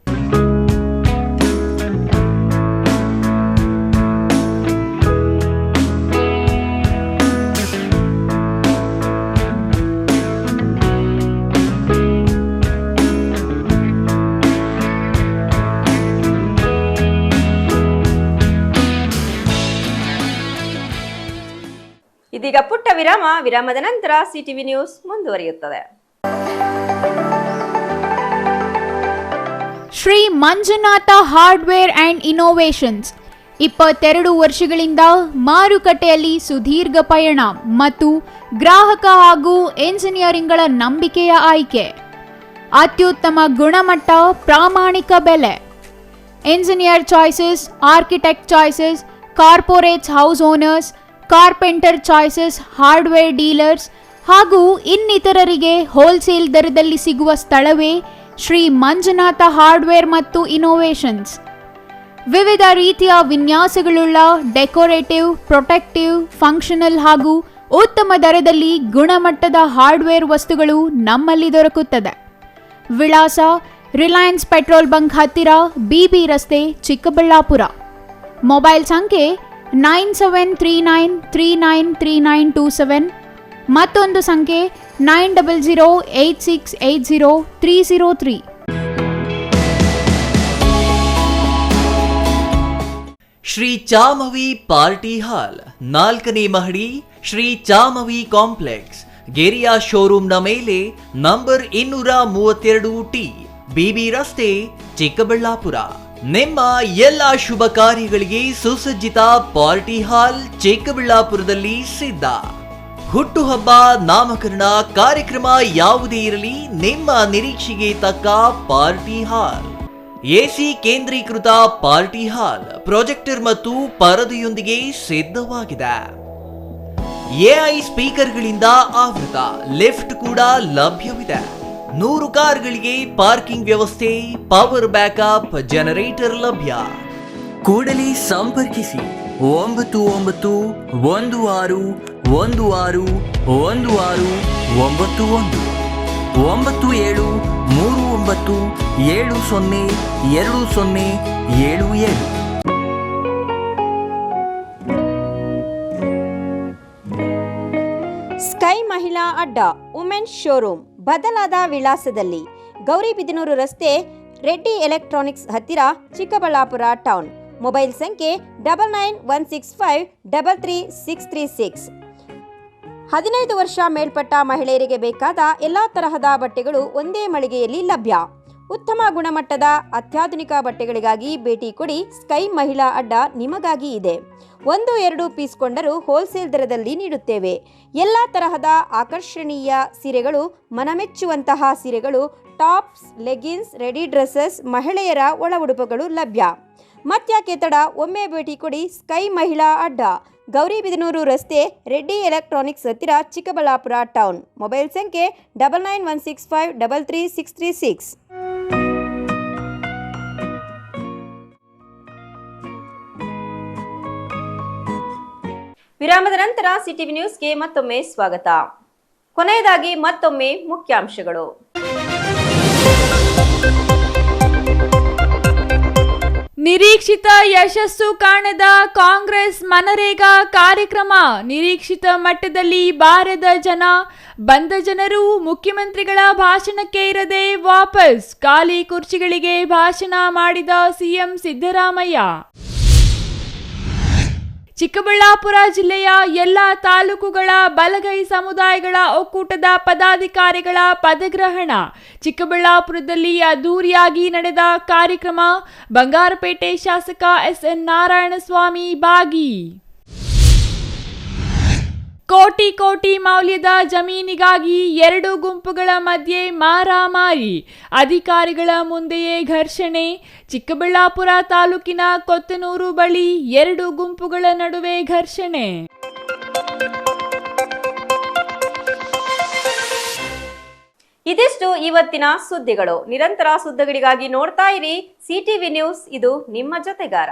ಇದೀಗ ಪುಟ್ಟ ವಿರಾಮದ ನಂತರ ಸಿಟಿವಿ ನ್ಯೂಸ್ ಮುಂದುವರಿಯುತ್ತದೆ. Shri Manjunatha hardware and innovations 22 ವರ್ಷಗಳಿಂದ ಮಾರುಕಟ್ಟೆಯಲ್ಲಿ ಸುದೀರ್ಘ ಪಯಣ ಮತ್ತು ಗ್ರಾಹಕ ಹಾಗೂ ಎಂಜಿನಿಯರಿಂಗ್ಗಳ ನಂಬಿಕೆಯ ಆಯ್ಕೆ. ಅತ್ಯುತ್ತಮ ಗುಣಮಟ್ಟ, ಪ್ರಾಮಾಣಿಕ ಬೆಲೆ. Engineer choices, architect choices, corporates house owners, carpenter choices, hardware dealers ಹಾಗೂ ಇನ್ನಿತರರಿಗೆ ಹೋಲ್ಸೇಲ್ ದರದಲ್ಲಿ ಸಿಗುವ ಸ್ಥಳವೇ ಶ್ರೀ ಮಂಜುನಾಥ ಹಾರ್ಡ್ವೇರ್ ಮತ್ತು ಇನ್ನೋವೇಷನ್ಸ್. ವಿವಿಧ ರೀತಿಯ ವಿನ್ಯಾಸಗಳುಳ್ಳ ಡೆಕೋರೇಟಿವ್, ಪ್ರೊಟೆಕ್ಟಿವ್, ಫಂಕ್ಷನಲ್ ಹಾಗೂ ಉತ್ತಮ ದರದಲ್ಲಿ ಗುಣಮಟ್ಟದ ಹಾರ್ಡ್ವೇರ್ ವಸ್ತುಗಳು ನಮ್ಮಲ್ಲಿ ದೊರಕುತ್ತದೆ. ವಿಳಾಸ: ರಿಲಯನ್ಸ್ ಪೆಟ್ರೋಲ್ ಬಂಕ್ ಹತ್ತಿರ, BB ರಸ್ತೆ, ಚಿಕ್ಕಬಳ್ಳಾಪುರ. ಮೊಬೈಲ್ ಸಂಖ್ಯೆ 9739393927, ಮತ್ತೊಂದು ಸಂಖ್ಯೆ 9008680303. ಶ್ರೀ ಚಾಮವಿ ಪಾರ್ಟಿ ಹಾಲ್, 4ನೇ ಮಹಡಿ, ಶ್ರೀ ಚಾಮವಿ ಕಾಂಪ್ಲೆಕ್ಸ್, ಗೆರಿಯಾ ಶೋರೂಮ್ನ ಮೇಲೆ, ನಂಬರ್ 232T, BB ರಸ್ತೆ, ಚಿಕ್ಕಬಳ್ಳಾಪುರ. ನಿಮ್ಮ ಎಲ್ಲ ಶುಭ ಕಾರ್ಯಗಳಿಗೆ ಸುಸಜ್ಜಿತ ಪಾರ್ಟಿ ಹಾಲ್ ಚಿಕ್ಕಬಳ್ಳಾಪುರದಲ್ಲಿ ಸಿದ್ಧ. ಹುಟ್ಟುಹಬ್ಬ, ನಾಮಕರಣ, ಕಾರ್ಯಕ್ರಮ ಯಾವುದೇ ಇರಲಿ, ನಿಮ್ಮ ನಿರೀಕ್ಷೆಗೆ ತಕ್ಕ ಪಾರ್ಟಿ ಹಾಲ್. AC ಕೇಂದ್ರೀಕೃತ ಪಾರ್ಟಿ ಹಾಲ್, ಪ್ರೊಜೆಕ್ಟರ್ ಮತ್ತು ಪರದೆಯೊಂದಿಗೆ ಸಿದ್ಧವಾಗಿದೆ. AI ಸ್ಪೀಕರ್ಗಳಿಂದ ಆವೃತ, ಲಿಫ್ಟ್ ಕೂಡ ಲಭ್ಯವಿದೆ. 100 ಕಾರ್ಗಳಿಗೆ ಪಾರ್ಕಿಂಗ್ ವ್ಯವಸ್ಥೆ, ಪವರ್ ಬ್ಯಾಕಪ್, ಜನರೇಟರ್ ಲಭ್ಯ. ಕೂಡಲೇ ಸಂಪರ್ಕಿಸಿ 9916161691 9739702077. ಸ್ಕೈ ಮಹಿಳಾ ಅಡ್ಡ, ವುಮೆನ್ಸ್ ಶೋರೂಮ್ ಬದಲಾದ ವಿಳಾಸದಲ್ಲಿ, ಗೌರಿಬಿದನೂರು ರಸ್ತೆ, ರೆಡ್ಡಿ ಎಲೆಕ್ಟ್ರಾನಿಕ್ಸ್ ಹತ್ತಿರ, ಚಿಕ್ಕಬಳ್ಳಾಪುರ ಟೌನ್. ಮೊಬೈಲ್ ಸಂಖ್ಯೆ 9916533636. 15 ವರ್ಷ ಮೇಲ್ಪಟ್ಟ ಮಹಿಳೆಯರಿಗೆ ಬೇಕಾದ ಎಲ್ಲ ತರಹದ ಬಟ್ಟೆಗಳು ಒಂದೇ ಮಳಿಗೆಯಲ್ಲಿ ಲಭ್ಯ. ಉತ್ತಮ ಗುಣಮಟ್ಟದ ಅತ್ಯಾಧುನಿಕ ಬಟ್ಟೆಗಳಿಗಾಗಿ ಭೇಟಿ ಕೊಡಿ. ಸ್ಕೈ ಮಹಿಳಾ ಅಡ್ಡ ನಿಮಗಾಗಿ ಇದೆ. 1-2 ಪೀಸ್ ಕೊಂಡರೂ ಹೋಲ್ಸೇಲ್ ದರದಲ್ಲಿ ನೀಡುತ್ತೇವೆ. ಎಲ್ಲ ತರಹದ ಆಕರ್ಷಣೀಯ ಸೀರೆಗಳು, ಮನಮೆಚ್ಚುವಂತಹ ಸೀರೆಗಳು, ಟಾಪ್ಸ್, ಲೆಗಿನ್ಸ್, ರೆಡಿ ಡ್ರೆಸ್ಸಸ್, ಮಹಿಳೆಯರ ಒಳ ಉಡುಪುಗಳು ಲಭ್ಯ. ಮತ್ಯಾಕೆ ತಡ, ಒಮ್ಮೆ ಭೇಟಿ ಕೊಡಿ. ಸ್ಕೈ ಮಹಿಳಾ ಅಡ್ಡ, ಗೌರಿಬಿದನೂರು ರಸ್ತೆ, ರೆಡ್ಡಿ ಎಲೆಕ್ಟ್ರಾನಿಕ್ಸ್ ಹತ್ತಿರ, ಚಿಕ್ಕಬಳ್ಳಾಪುರ ಟೌನ್. ಮೊಬೈಲ್ ಸಂಖ್ಯೆ 9916533636. ವಿರಾಮದ ನಂತರ ಸಿಟಿವಿ ನ್ಯೂಸ್ಗೆ ಮತ್ತೊಮ್ಮೆ ಸ್ವಾಗತ. ಕೊನೆಯದಾಗಿ ಮತ್ತೊಮ್ಮೆ ಮುಖ್ಯಾಂಶಗಳು. ನಿರೀಕ್ಷಿತ ಯಶಸ್ಸು ಕಾಣದ ಕಾಂಗ್ರೆಸ್ ಮನರೇಗಾ ಕಾರ್ಯಕ್ರಮ. ನಿರೀಕ್ಷಿತ ಮಟ್ಟದಲ್ಲಿ ಬಾರದ ಜನ, ಬಂದ ಜನರು ಮುಖ್ಯಮಂತ್ರಿಗಳ ಭಾಷಣಕ್ಕೆ ಇರದೆ ವಾಪಸ್. ಖಾಲಿ ಕುರ್ಚಿಗಳಿಗೆ ಭಾಷಣ ಮಾಡಿದ ಸಿಎಂ ಸಿದ್ದರಾಮಯ್ಯ. ಚಿಕ್ಕಬಳ್ಳಾಪುರ ಜಿಲ್ಲೆಯ ಎಲ್ಲ ತಾಲೂಕುಗಳ ಬಲಗೈ ಸಮುದಾಯಗಳ ಒಕ್ಕೂಟದ ಪದಾಧಿಕಾರಿಗಳ ಪದಗ್ರಹಣ. ಚಿಕ್ಕಬಳ್ಳಾಪುರದಲ್ಲಿ ಅದ್ದೂರಿಯಾಗಿ ನಡೆದ ಕಾರ್ಯಕ್ರಮ. ಬಂಗಾರಪೇಟೆ ಶಾಸಕ ಎಸ್ಎನ್ ನಾರಾಯಣಸ್ವಾಮಿ ಭಾಗಿ. ಕೋಟಿ ಕೋಟಿ ಮೌಲ್ಯದ ಜಮೀನಿಗಾಗಿ 2 ಗುಂಪುಗಳ ಮಧ್ಯೆ ಮಾರಾಮಾರಿ. ಅಧಿಕಾರಿಗಳ ಮುಂದೆಯೇ ಘರ್ಷಣೆ. ಚಿಕ್ಕಬಳ್ಳಾಪುರ ತಾಲೂಕಿನ ಕೊತ್ತನೂರು ಬಳಿ 2 ಗುಂಪುಗಳ ನಡುವೆ ಘರ್ಷಣೆ. ಇದಿಷ್ಟು ಇವತ್ತಿನ ಸುದ್ದಿಗಳು. ನಿರಂತರ ಸುದ್ದಿಗಳಿಗಾಗಿ ನೋಡ್ತಾ ಇರಿ ಸಿಟಿವಿ ನ್ಯೂಸ್, ಇದು ನಿಮ್ಮ ಜೊತೆಗಾರ.